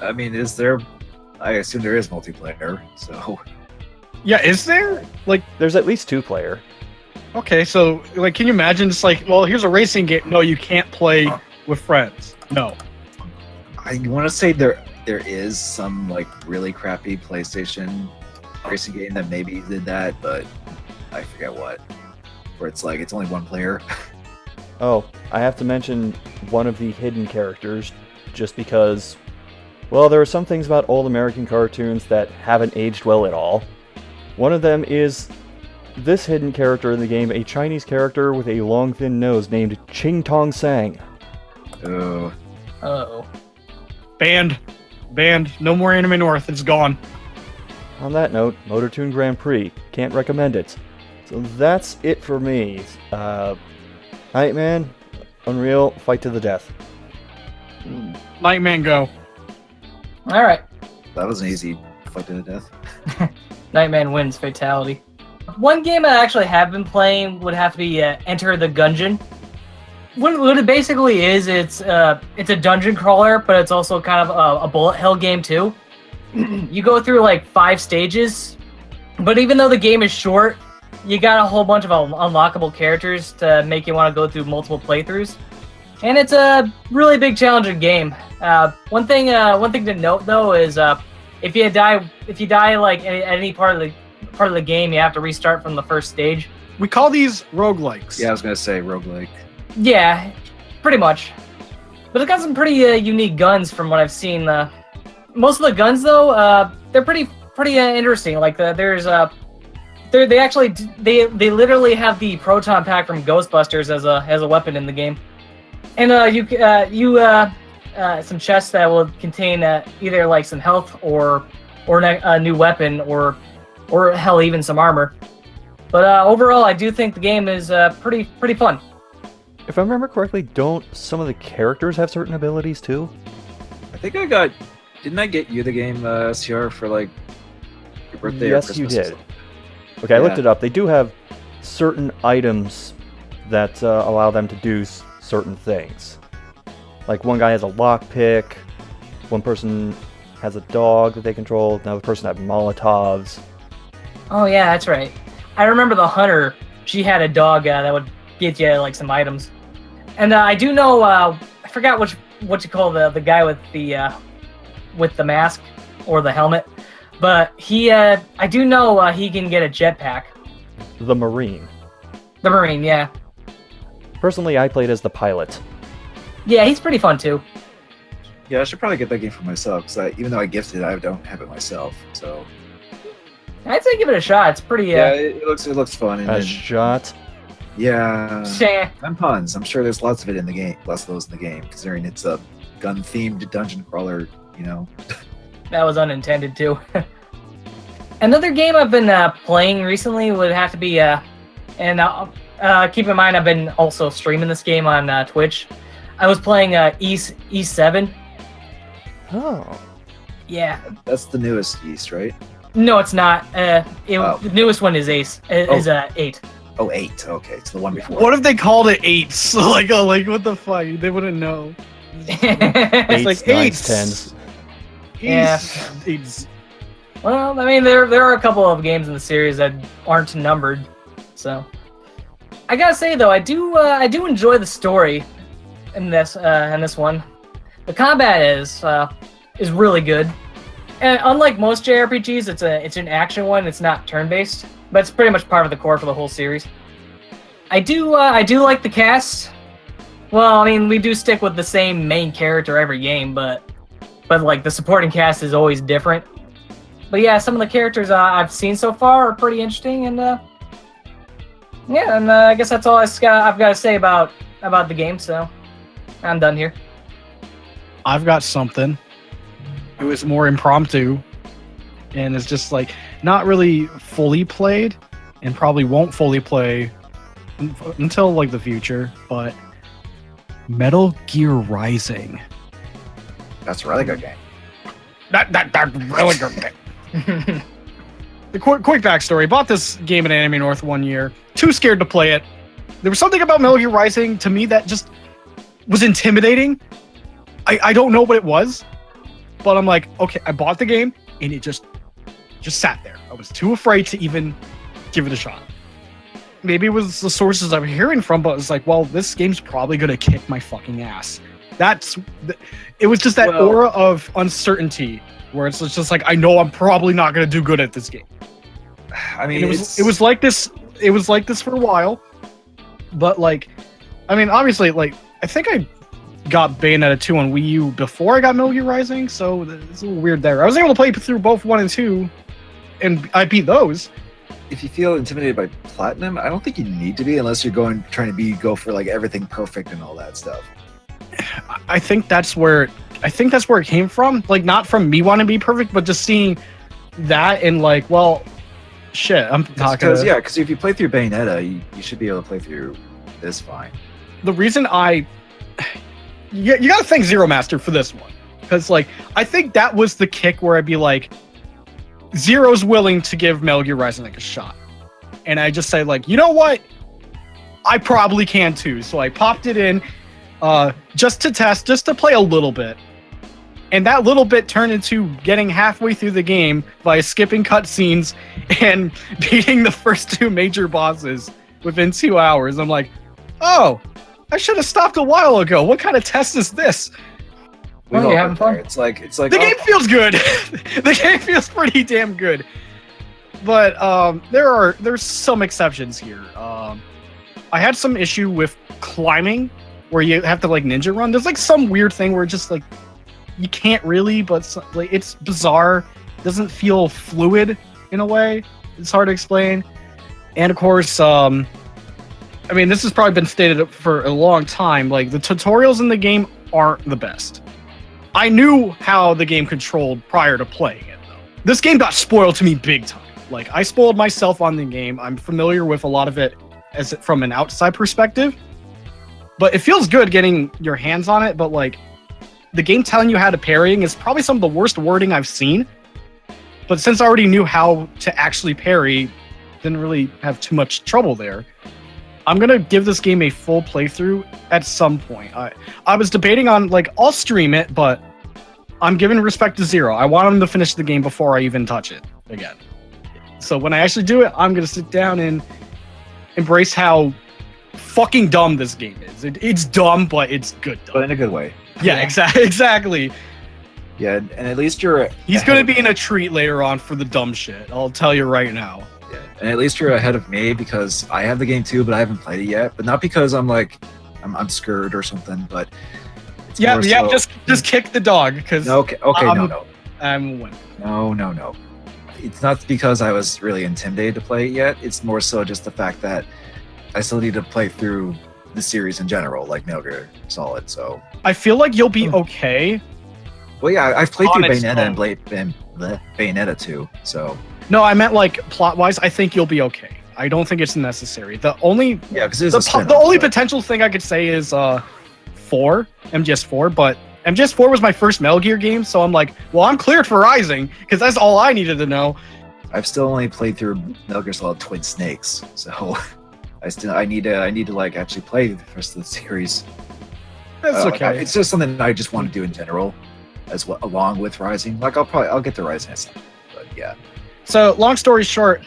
I mean, is there... I assume there is multiplayer, so... Yeah, is there? Like, There's at least 2-player. okay, so, like, can you imagine just like, well, here's a racing game. No, you can't play with friends. No. I want to say there is some, like, really crappy PlayStation racing game that maybe did that, but I forget what. Where it's like, it's only 1 player. Oh, I have to mention one of the hidden characters, just because, well, there are some things about old American cartoons that haven't aged well at all. One of them is this hidden character in the game, a Chinese character with a long thin nose named Ching Tong Sang. Oh. Uh-oh. Banned. No more Anime North. It's gone. On that note, Motor Toon Grand Prix. Can't recommend it. So that's it for me. Nightman, Unreal, fight to the death. Nightman, go. All right. That was an easy fight to the death. Nightman wins fatality. One game I actually have been playing would have to be Enter the Gungeon. What it basically is, it's a dungeon crawler, but it's also kind of a bullet hell game too. You go through like 5 stages, but even though the game is short, you got a whole bunch of unlockable characters to make you want to go through multiple playthroughs. And it's a really big challenging game. One thing to note though is if you die like at any part of the game, you have to restart from the first stage. We call these roguelikes. Yeah, I was gonna say roguelike. Yeah, pretty much. But it's got some pretty unique guns from what I've seen. Most of the guns though, they're pretty interesting. Like there's they literally have the proton pack from Ghostbusters as a weapon in the game. And some chests that will contain either like some health or a new weapon or hell even some armor. But overall, I do think the game is pretty fun. If I remember correctly, don't some of the characters have certain abilities too? I think didn't I get you the game, SCR, for like your birthday or Yes, Christmas? you or did. something? Okay, I looked Yeah. it up. They do have certain items that allow them to do certain things. Like one guy has a lockpick, one person has a dog that they control, another person has Molotovs. Oh yeah, that's right. I remember the hunter. She had a dog that would get you like some items. And I do know. I forgot what you call the guy with the mask or the helmet, but I do know he can get a jetpack. The Marine. The Marine, yeah. Personally, I played as the pilot. Yeah, he's pretty fun too. Yeah, I should probably get that game for myself, because even though I gifted it, I don't have it myself. So I'd say give it a shot. It's pretty. yeah, it looks fun. And A then, shot. yeah, Sheh. and puns. I'm sure there's lots of it in the game. Lots of those in the game, considering it's a gun-themed dungeon crawler. You know. That was unintended too. Another game I've been playing recently would have to be keep in mind I've been also streaming this game on Twitch. I was playing E7. Oh. Yeah. That's the newest East, right? No, it's not. Oh. The newest one is 8. Oh, 8. Okay, it's the one before. What if they called it 8s? like what the fuck? They wouldn't know. Eights, like nines, 8s. 10s. Yeah. 8s. Well, I mean, there are a couple of games in the series that aren't numbered, so I gotta say though, I do enjoy the story in this one. The combat is really good, and unlike most JRPGs, it's an action one. It's not turn-based, but it's pretty much part of the core for the whole series. I do like the cast. Well, I mean, we do stick with the same main character every game, but like the supporting cast is always different. But yeah, some of the characters I've seen so far are pretty interesting, and yeah, and I guess that's all I've got to say about the game. So I'm done here. I've got something. It was more impromptu, and it's just like not really fully played, and probably won't fully play until like the future. But Metal Gear Rising. That's a really good game. That really good game. The quick backstory: bought this game at Anime North one year. Too scared to play it. There was something about Metal Gear Rising to me that just was intimidating. I don't know what it was, but I'm like, okay, I bought the game and it just sat there. I was too afraid to even give it a shot. Maybe it was the sources I'm hearing from, but it's like, well, this game's probably gonna kick my fucking ass. It was just that aura of uncertainty where it's just like, I know I'm probably not gonna do good at this game. I mean, it was like this. It was like this for a while, but like, I mean, obviously, like, I think I got Bayonetta 2 on Wii U before I got Metal Gear Rising, so it's a little weird there. I was able to play through both 1 and 2, and I beat those. If you feel intimidated by Platinum, I don't think you need to be unless you're trying to go for like everything perfect and all that stuff. I think that's where it came from. Like, not from me wanting to be perfect, but just seeing that and like, well, shit, I'm not gonna. Because if you play through Bayonetta, you should be able to play through this fine. The reason you gotta thank Zero Master for this one, because like I think that was the kick where I'd be like, Zero's willing to give Metal Gear Rising like a shot, and I just say like, you know what, I probably can too. So I popped it in, just to test, just to play a little bit. And that little bit turned into getting halfway through the game by skipping cutscenes and beating the first 2 major bosses within 2 hours. I'm like, oh, I should have stopped a while ago. What kind of test is this? Well, you having fun? It's like The game feels good. The game feels pretty damn good. But there's some exceptions here. I had some issue with climbing where you have to like ninja run. There's like some weird thing where just like you can't really, but like it's bizarre. It doesn't feel fluid in a way. It's hard to explain. And of course, I mean, this has probably been stated for a long time. Like the tutorials in the game aren't the best. I knew how the game controlled prior to playing it, though. This game got spoiled to me big time. Like I spoiled myself on the game. I'm familiar with a lot of it from an outside perspective, but it feels good getting your hands on it. But like, the game telling you how to parrying is probably some of the worst wording I've seen. But since I already knew how to actually parry, didn't really have too much trouble there. I'm gonna give this game a full playthrough at some point. I was debating on like I'll stream it, but I'm giving respect to Zero. I want him to finish the game before I even touch it again. So when I actually do it, I'm gonna sit down and embrace how fucking dumb this game is. It's dumb, but it's good dumb. But in a good way. Yeah, exactly. Yeah, and at least you're... He's going to be in a treat later on for the dumb shit. I'll tell you right now. Yeah, and at least you're ahead of me because I have the game too, but I haven't played it yet. But not because I'm like, I'm scared or something, but... It's Yeah, more just kick the dog, because No, no. I'm winning. No. It's not because I was really intimidated to play it yet. It's more so just the fact that I still need to play through the series in general, like Metal Gear Solid, so... I feel like you'll be okay. Well, yeah, I've played through On its Bayonetta own. and Bayonetta too, so... No, I meant like plot-wise, I think you'll be okay. I don't think it's necessary. The only Yeah, because it's a spin-off, the only but- potential thing I could say is MGS4, but MGS4 was my first Metal Gear game, so I'm like, well, I'm cleared for Rising, because that's all I needed to know. I've still only played through Metal Gear Solid Twin Snakes, so I need to like actually play the rest of the series. That's okay. It's just something that I just want to do in general, as well, along with Rising. Like I'll get to Rising at some point, but yeah. So, long story short,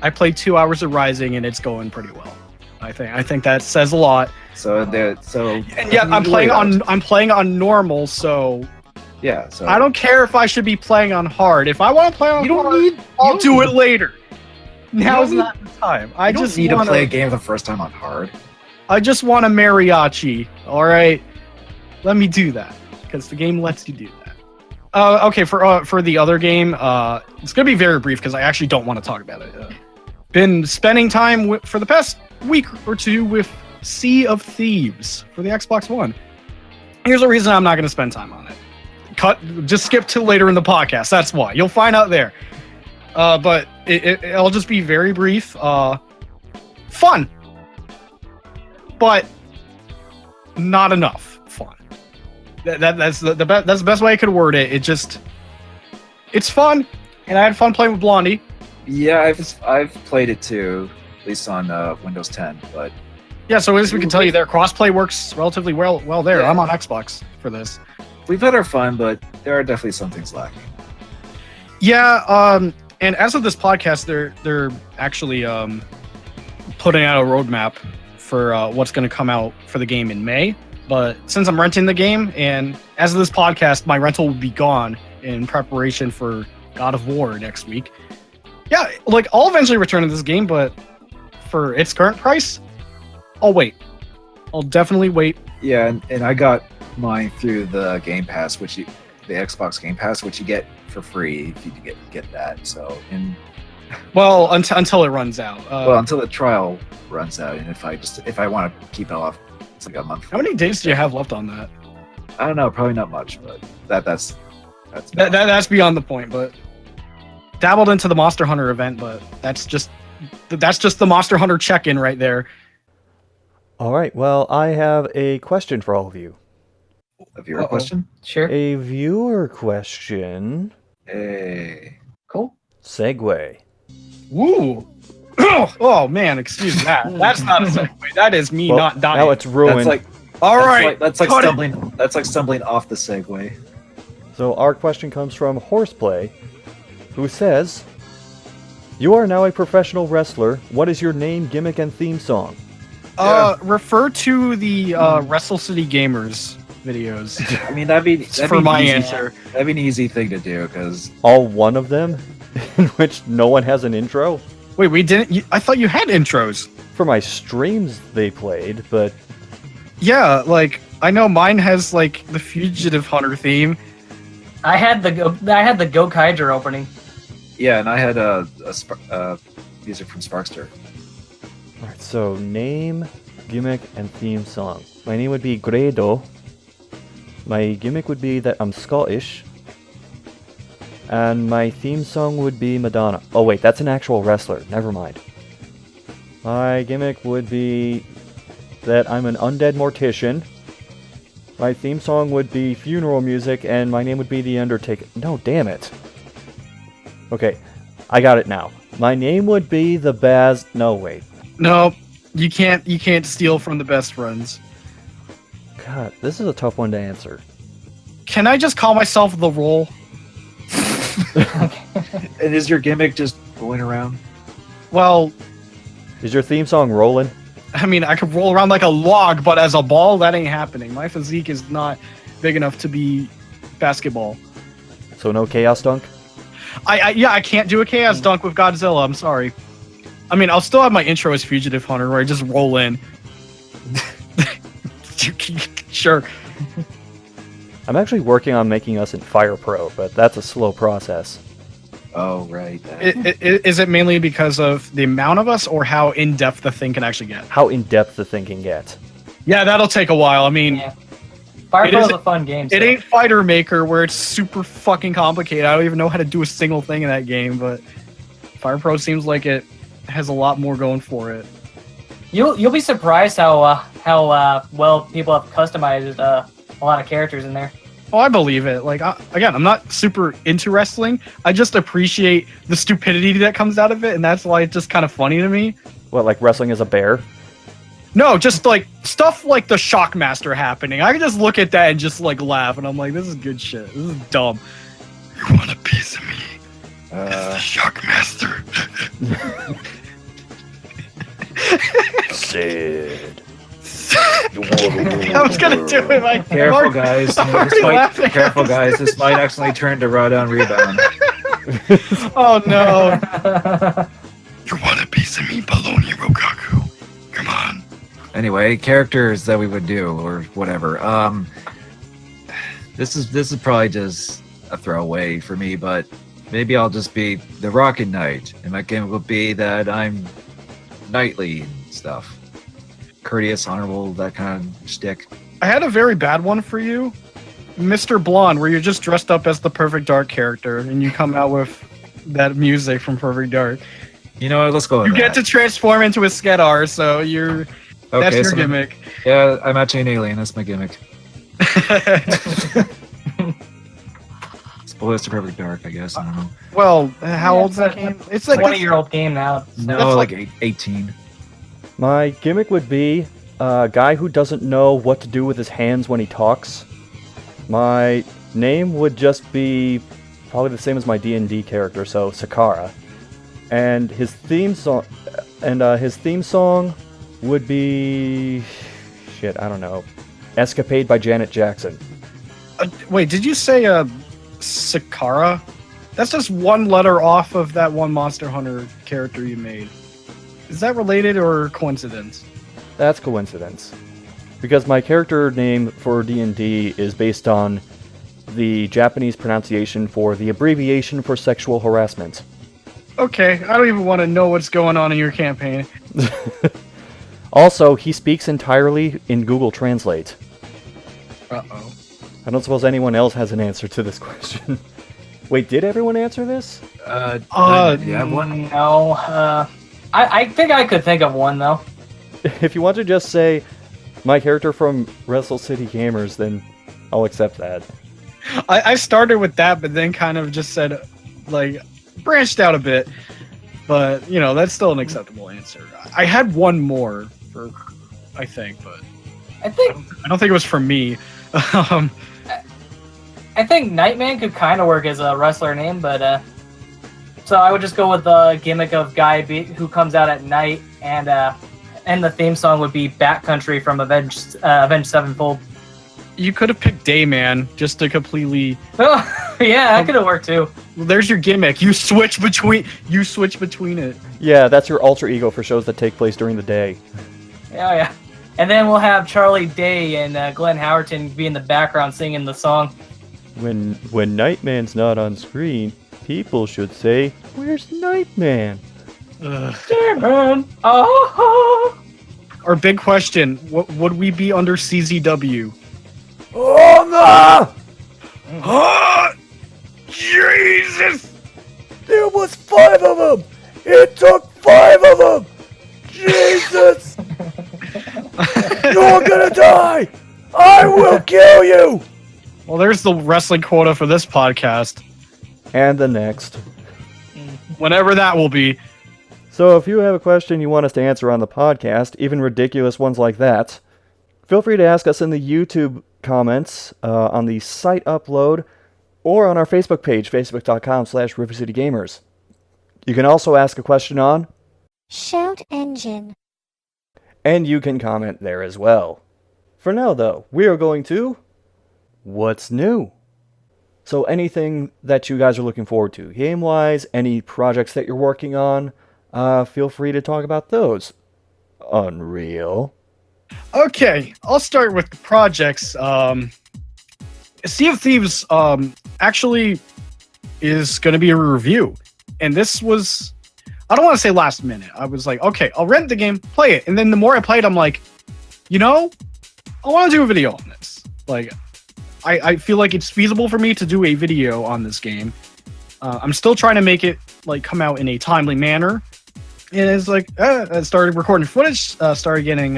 I played 2 hours of Rising, and it's going pretty well. I think that says a lot. So And yeah, I'm playing on normal, so yeah. So I don't care if I should be playing on hard. If I want to play on hard, I'll do it later. Now's not the time. I just need wanna, to play a game the first time on hard. I just want a mariachi. All right, let me do that because the game lets you do that. Okay, for the other game, it's gonna be very brief because I actually don't want to talk about it. Been spending time for the past week or two with Sea of Thieves for the Xbox One. Here's a reason I'm not gonna spend time on it. Just skip to later in the podcast. That's why you'll find out there. But it'll just be very brief. Fun, but not enough fun. That's the best way I could word it. It's fun, and I had fun playing with Blondie. Yeah, I've played it too, at least on Windows 10. But yeah, so as we can tell you, their crossplay works relatively well there. Yeah. I'm on Xbox for this. we've had our fun, but there are definitely some things lacking. Yeah, and as of this podcast, they're actually putting out a roadmap for what's going to come out for the game in May. But since I'm renting the game, and as of this podcast, my rental will be gone in preparation for God of War next week. Yeah, like I'll eventually return to this game, but for its current price, I'll wait. I'll definitely wait. Yeah, and I got mine through the Game Pass, the Xbox Game Pass, which you get for free if you get that. So, Well, until it runs out. until the trial runs out, and if I want to keep it off, it's like a month. How many days do you have left on that? I don't know, probably not much, but that's That's beyond the point. But dabbled into the Monster Hunter event, but that's just the Monster Hunter check-in right there. All right, well, I have a question for all of you. A viewer question? Sure. A viewer question. Hey. Cool. Segue. Woo! Oh man, excuse that. That's not a segue. That is me Well, not dying. now it's ruined. That's like cut it. stumbling. That's like stumbling off the segue. So our question comes from Horseplay, who says, "You are now a professional wrestler. What is your name, gimmick, and theme song?" Refer to the RiverCityGamers videos. I mean, that'd be For my easy. answer. That'd be an easy thing to do because All one of them, in which no one has an intro. Wait, we didn't. I thought you had intros. For my streams, they played, but Yeah, like I know mine has like the Fugitive Hunter theme. I had the Go Kaiser opening. yeah, and I had music from Sparkster. all right. So name, gimmick, and theme song. My name would be Grado. My gimmick would be that I'm Scottish. And my theme song would be Madonna. Oh wait, that's an actual wrestler. Never mind. My gimmick would be that I'm an undead mortician. My theme song would be funeral music, and my name would be The Undertaker. No, damn it. Okay, I got it now. My name would be the Baz... No, wait. No, you can't steal from the best friends. God, this is a tough one to answer. Can I just call myself the Roll? And is your gimmick just going around? Well, Is your theme song rolling? I mean, I could roll around like a log, but as a ball, that ain't happening. My physique is not big enough to be basketball. So no chaos dunk? I can't do a chaos dunk with Godzilla. I'm sorry. I mean, I'll still have my intro as Fugitive Hunter, where I just roll in. Sure. I'm actually working on making us in Fire Pro, but that's a slow process. Oh, right. Is it mainly because of the amount of us, or how in depth the thing can actually get? How in-depth the thing can get. Yeah, that'll take a while. I mean, Yeah. Fire It Pro is- is a fun game. it ain't Fighter Maker where it's super fucking complicated. I don't even know how to do a single thing in that game, but Fire Pro seems like it has a lot more going for it. You'll be surprised how well people have customized a lot of characters in there. Oh, I believe it. Like, again, I'm not super into wrestling. I just appreciate the stupidity that comes out of it, and that's why it's just kind of funny to me. What, like wrestling as a bear? No, just like stuff like the Shockmaster happening. I can just look at that and just like laugh, and I'm like, this is good shit. This is dumb. You want a piece of me? It's the Shockmaster. Sid. I was gonna do it like Careful, guys. I'm already laughing. Careful, guys. This might actually turn to Raw Down Rebound. Oh no. You want a piece of me, Baloney Rokaku? Come on. Anyway, characters that we would do or whatever. This is probably just a throwaway for me, but maybe I'll just be the Rocket Knight, and my gimmick will be that I'm knightly and stuff. Courteous, honorable, that kind of shtick. I had a very bad one for you, Mr. Blonde, where you're just dressed up as the Perfect Dark character, and you come out with that music from Perfect Dark. You know what? Let's go with You get to transform into a Skedar, so that's your so gimmick. Yeah, I'm actually an alien. That's my gimmick. Spoilers to Perfect Dark, I guess. I don't know. Well, how Yeah, old's that game? It's like 20-year-old game now. No, That's like 18. My gimmick would be a guy who doesn't know what to do with his hands when he talks. My name would just be probably the same as my D&D character, so Sakara. And his theme song would be shit, I don't know. Escapade by Janet Jackson. Wait, did you say Sakara? That's just one letter off of that one Monster Hunter character you made. Is that related or coincidence? That's coincidence. Because my character name for D&D is based on the Japanese pronunciation for the abbreviation for sexual harassment. Okay, I don't even want to know what's going on in your campaign. Also, he speaks entirely in Google Translate. Uh-oh. I don't suppose anyone else has an answer to this question. Wait, did everyone answer this? Yeah, one. No. I think I could think of one though. If you want to just say my character from RiverCityGamers, then I'll accept that. I started with that, but then kind of just said, like, branched out a bit. But, you know, that's still an acceptable answer. I had one more, I think, but I don't think it was for me. I think Nightman could kind of work as a wrestler name, but so I would just go with the gimmick of guy who comes out at night, and the theme song would be Backcountry from Avenged Sevenfold. You could have picked Dayman just to completely. Oh, yeah, that could have worked too. There's your gimmick. You switch between it. Yeah, that's your alter ego for shows that take place during the day. Yeah. And then we'll have Charlie Day and Glenn Howerton be in the background singing the song. When Nightman's not on screen, people should say, "Where's Nightman?" Nightman. Oh. Our big question: what would we be under CZW? Oh no! Oh, Jesus! There was 5 of them! It took 5 of them! Jesus! You're gonna die! I will kill you! Well, there's the wrestling quota for this podcast. And the next. Whenever that will be. So if you have a question you want us to answer on the podcast, even ridiculous ones like that, feel free to ask us in the YouTube comments, on the site upload, or on our Facebook page, facebook.com/RiverCityGamers. You can also ask a question on Shout Engine. and you can comment there as well. For now, though, we are going to What's New? So anything that you guys are looking forward to, game-wise, any projects that you're working on, feel free to talk about those. Unreal. Okay, I'll start with the projects. Sea of Thieves actually is going to be a review. And this was, I don't want to say last minute. I was like, okay, I'll rent the game, play it. And then the more I played, I'm like, you know, I want to do a video on this. Like, I feel like it's feasible for me to do a video on this game. I'm still trying to make it like come out in a timely manner. And it's like, I started recording footage, started getting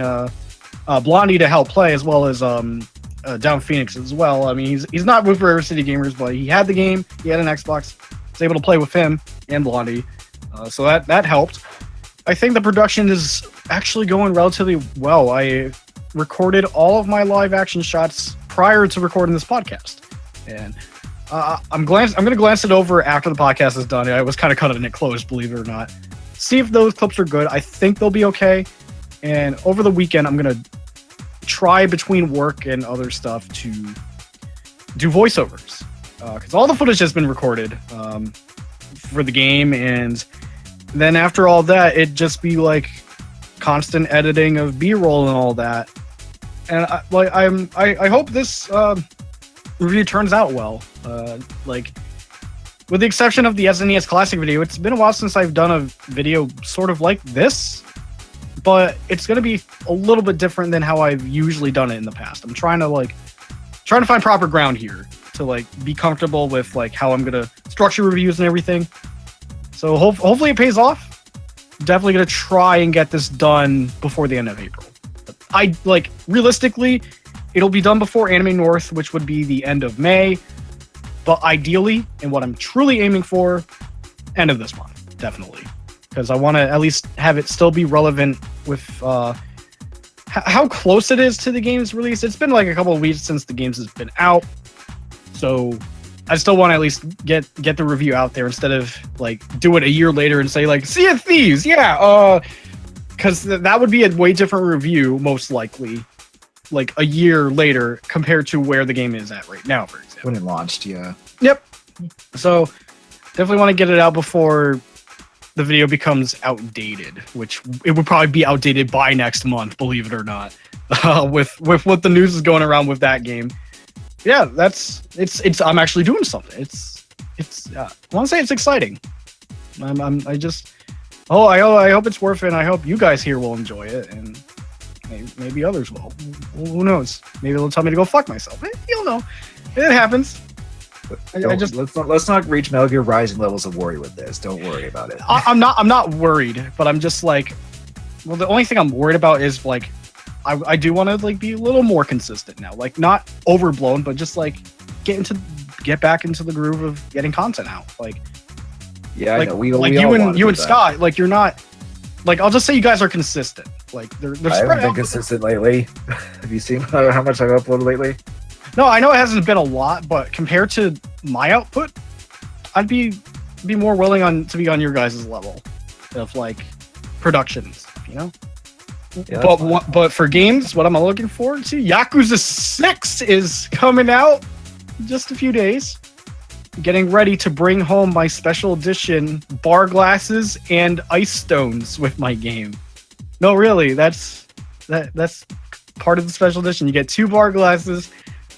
Blondie to help play, as well as Down Phoenix as well. I mean, he's not with RiverCityGamers, but he had the game, he had an Xbox, was able to play with him and Blondie, so that helped. I think the production is actually going relatively well. I recorded all of my live action shots prior to recording this podcast, and I'm going to glance it over after the podcast is done. I was kind of cutting it close, believe it or not. See if those clips are good. I think they'll be okay. And over the weekend, I'm going to try between work and other stuff to do voiceovers. Because all the footage has been recorded for the game. And then after all that, it'd just be like constant editing of B-roll and all that. And I hope this review turns out well. With the exception of the SNES Classic video, it's been a while since I've done a video sort of like this, but it's going to be a little bit different than how I've usually done it in the past. I'm trying to find proper ground here to be comfortable with how I'm going to structure reviews and everything. So hopefully it pays off. Definitely going to try and get this done before the end of April. Realistically, it'll be done before Anime North, which would be the end of May. But ideally, and what I'm truly aiming for, end of this month, definitely. Because I want to at least have it still be relevant with how close it is to the game's release. It's been a couple of weeks since the games has been out. So I still want to at least get the review out there instead of do it a year later and say Sea of Thieves, yeah. Because that would be a way different review, most likely, a year later compared to where the game is at right now, for example. When it launched, yeah. Yep. So definitely want to get it out before the video becomes outdated, which it would probably be outdated by next month, believe it or not, with what the news is going around with that game. Yeah, it's I'm actually doing something. I want to say it's exciting. I hope it's worth it, and I hope you guys here will enjoy it, and maybe others will. Who knows? Maybe they'll tell me to go fuck myself. You'll know. It happens. Let's not reach Metal Gear Rising levels of worry with this. Don't worry about it. I'm not worried, but I'm just like, well, the only thing I'm worried about is like, I do want to like be a little more consistent now, like not overblown, but just like get back into the groove of getting content out. Like, yeah, like, I know. We like all want you and that. Scott, like you're not, like I'll just say you guys are consistent. Like they're I spread haven't been out. consistent lately. Have you seen how much I've uploaded lately? No, I know it hasn't been a lot, but compared to my output, I'd be more willing to be on your guys' level of like productions, you know. Yeah, But for games, what I'm looking forward to, Yakuza 6 is coming out in just a few days. Getting ready to bring home my special edition bar glasses and ice stones with my game. No, really, that's part of the special edition. You get 2 bar glasses,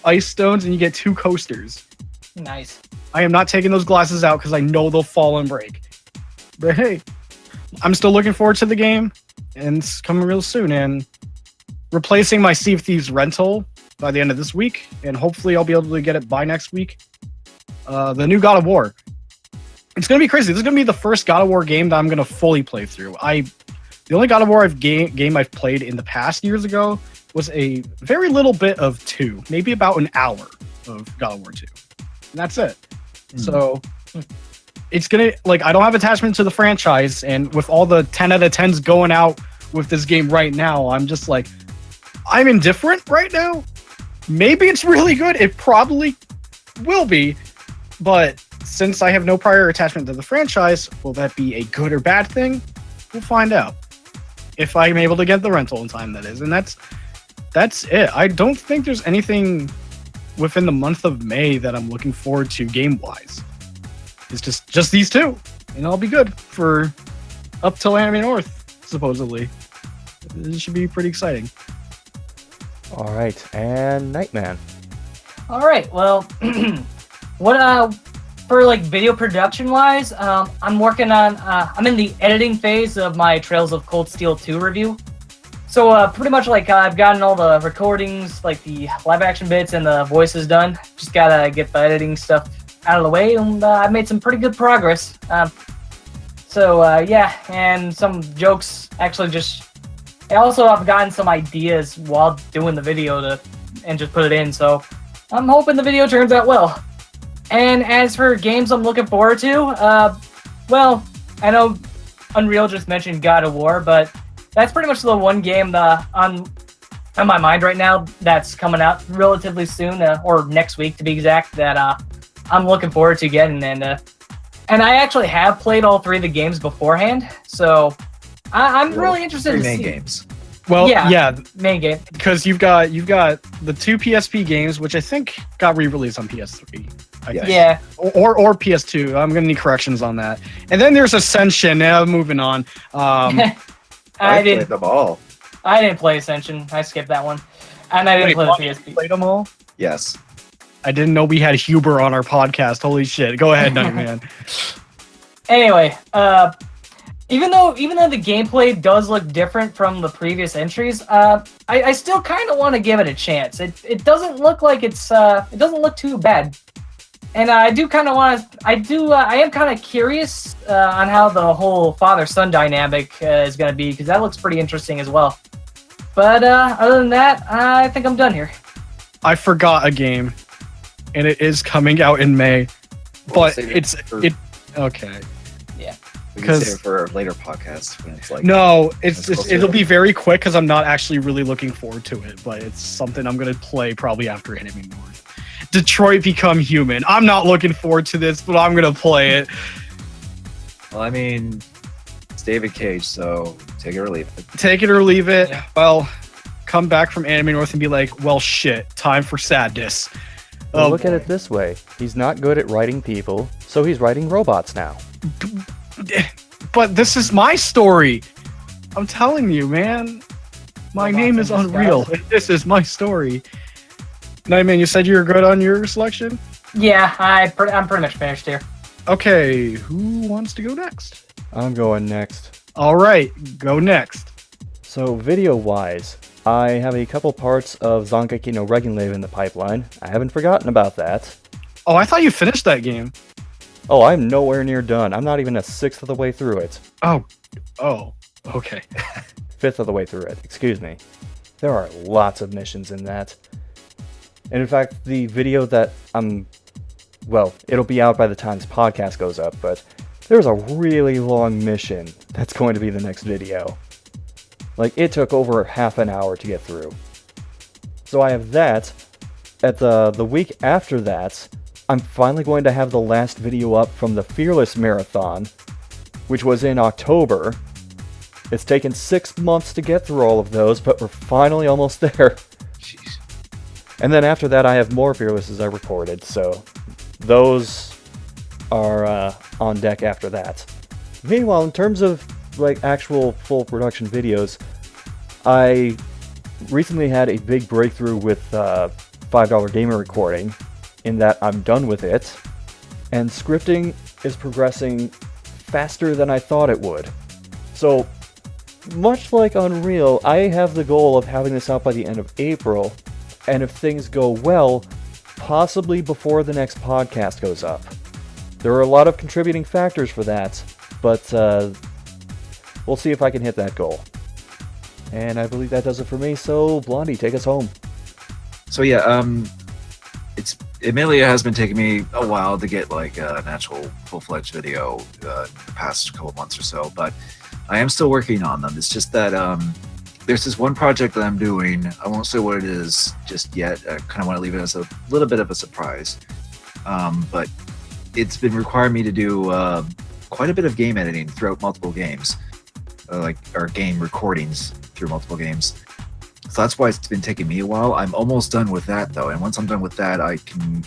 ice stones, and you get 2 coasters. Nice. I am not taking those glasses out because I know they'll fall and break. But hey, I'm still looking forward to the game, and it's coming real soon. And replacing my Sea of Thieves rental by the end of this week, and hopefully I'll be able to get it by next week. The new God of War. It's gonna be crazy. This is gonna be the first God of War game that I'm gonna fully play through. The only God of War game I've played in the past years ago was a very little bit of 2, maybe about an hour of God of War 2. And that's it. So it's gonna, like, I don't have attachment to the franchise, and with all the 10 out of 10s going out with this game right now, I'm just like, I'm indifferent right now. Maybe it's really good. It probably will be. But since I have no prior attachment to the franchise, will that be a good or bad thing? We'll find out. If I'm able to get the rental in time, that is. And that's it. I don't think there's anything within the month of May that I'm looking forward to game-wise. It's just these 2. And I'll be good for up till Anime North, supposedly. This should be pretty exciting. All right, and Nightman. All right. Well, what for like video production wise, I'm working on. I'm in the editing phase of my Trails of Cold Steel 2 review. So pretty much like I've gotten all the recordings, like the live action bits and the voices done. Just gotta get the editing stuff out of the way, and I've made some pretty good progress. Yeah, and some jokes actually just. Also, I've gotten some ideas while doing the video and just put it in. So I'm hoping the video turns out well. And as for games I'm looking forward to, well, I know Unreal just mentioned God of War, but that's pretty much the one game on my mind right now that's coming out relatively soon, or next week to be exact, that I'm looking forward to getting. And I actually have played all 3 of the games beforehand, so I'm really interested in main see. games. Well, yeah, main game. because you've got the 2 PSP games, which I think got re-released on PS3. I think. Yeah. Or PS2. I'm gonna need corrections on that. And then there's Ascension. Now moving on. I played didn't. them all. I didn't play Ascension. I skipped that one, and I didn't play the PSP. Played them all. Yes. I didn't know we had Huber on our podcast. Holy shit! Go ahead, Nightman. Anyway, even though the gameplay does look different from the previous entries, I still kind of want to give it a chance. It doesn't look like it doesn't look too bad, and I do kind of want to. I am kind of curious on how the whole father-son dynamic is going to be, because that looks pretty interesting as well. But other than that, I think I'm done here. I forgot a game, and it is coming out in May, but save it's for- it. Okay. We can 'Cause- save it for later podcasts when it's like. No, It's it'll be very quick because I'm not actually really looking forward to it, but it's something I'm gonna play probably after Anime North. Detroit Become Human. I'm not looking forward to this, but I'm gonna play it. Well, I mean, it's David Cage, so take it or leave it. Take it or leave it. Yeah. Well, come back from Anime North and be like, well, shit, time for sadness. Well, Oh, look at it this way. He's not good at writing people, so he's writing robots now. But this is my story. I'm telling you, man. My Robots name in is Unreal. disguise. This is my story. Nightman, you said you were good on your selection? Yeah, I'm pretty much finished here. Okay, who wants to go next? I'm going next. All right, go next. So video-wise, I have a couple parts of Zangeki no Regulave in the pipeline. I haven't forgotten about that. Oh, I thought you finished that game. Oh, I'm nowhere near done. I'm not even a sixth of the way through it. Oh, okay. Fifth of the way through it, excuse me. There are lots of missions in that. And in fact, the video that well, it'll be out by the time this podcast goes up, but there's a really long mission that's going to be the next video. Like, it took over half an hour to get through. So I have that. At the week after that, I'm finally going to have the last video up from the Fearless Marathon, which was in October. It's taken 6 months to get through all of those, but we're finally almost there. Jeez. And then after that, I have more Fearlesses I recorded, so those are on deck after that. Meanwhile, in terms of like actual full production videos, I recently had a big breakthrough with $5 Gamer recording, in that I'm done with it, and scripting is progressing faster than I thought it would. So, much like Unreal, I have the goal of having this out by the end of April, and if things go well, possibly before the next podcast goes up. There are a lot of contributing factors for that, but we'll see if I can hit that goal. And I believe that does it for me, so Blondie, take us home. So yeah, admittedly it has been taking me a while to get like an actual full-fledged video the past couple months or so, but I am still working on them. It's just that there's this one project that I'm doing. I won't say what it is just yet. I kind of want to leave it as a little bit of a surprise, but it's been requiring me to do quite a bit of game editing throughout multiple games, or game recordings through multiple games. So that's why it's been taking me a while. I'm almost done with that though, and once I'm done with that, I can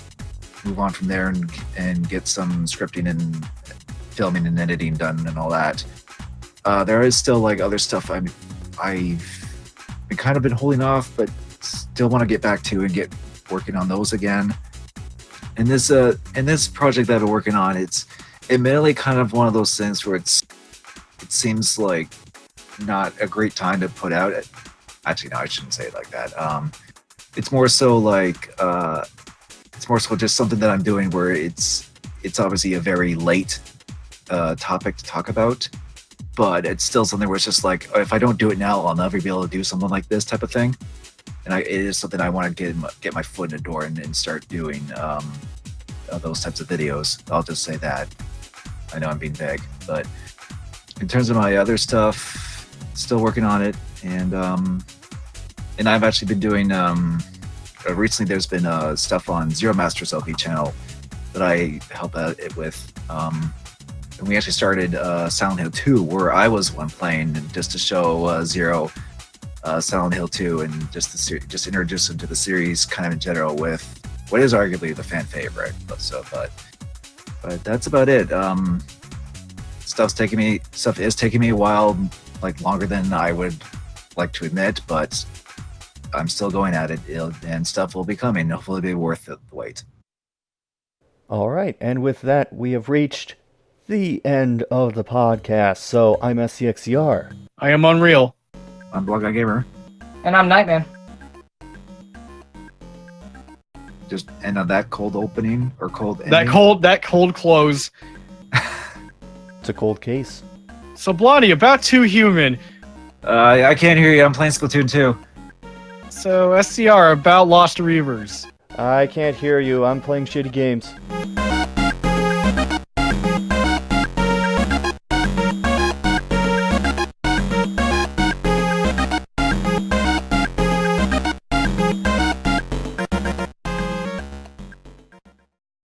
move on from there and get some scripting and filming and editing done and all that. There is still like other stuff I've been kind of been holding off, but still want to get back to and get working on those again. And this project that I've been working on, it's admittedly kind of one of those things where it seems like not a great time to put out. Actually, no, I shouldn't say it like that. It's more so like just something that I'm doing where it's obviously a very late topic to talk about, but it's still something where it's just like, if I don't do it now, I'll never be able to do something like this type of thing. And it is something I want to get my foot in the door and start doing those types of videos. I'll just say that. I know I'm being vague, but in terms of my other stuff, still working on it. And I've actually been doing recently. There's been stuff on Zero Masters LP channel that I help out it with. And we actually started Silent Hill 2, where I was one playing, just to show Zero Silent Hill 2 and just introduce him to the series kind of in general with what is arguably the fan favorite. But that's about it. Stuff is taking me a while, like longer than I would like to admit, but I'm still going at it, and stuff will be coming. Hopefully it'll be worth the wait. All right, and with that, we have reached the end of the podcast. So I'm SCXCR. I am Unreal. I'm Blondeguygamer. And I'm Nightman. Just end on that cold opening or cold ending. That cold close. It's a cold case. So Blondie, about Too Human. I can't hear you. I'm playing Splatoon 2. So SCR, about Lost Reavers. I can't hear you. I'm playing shitty games.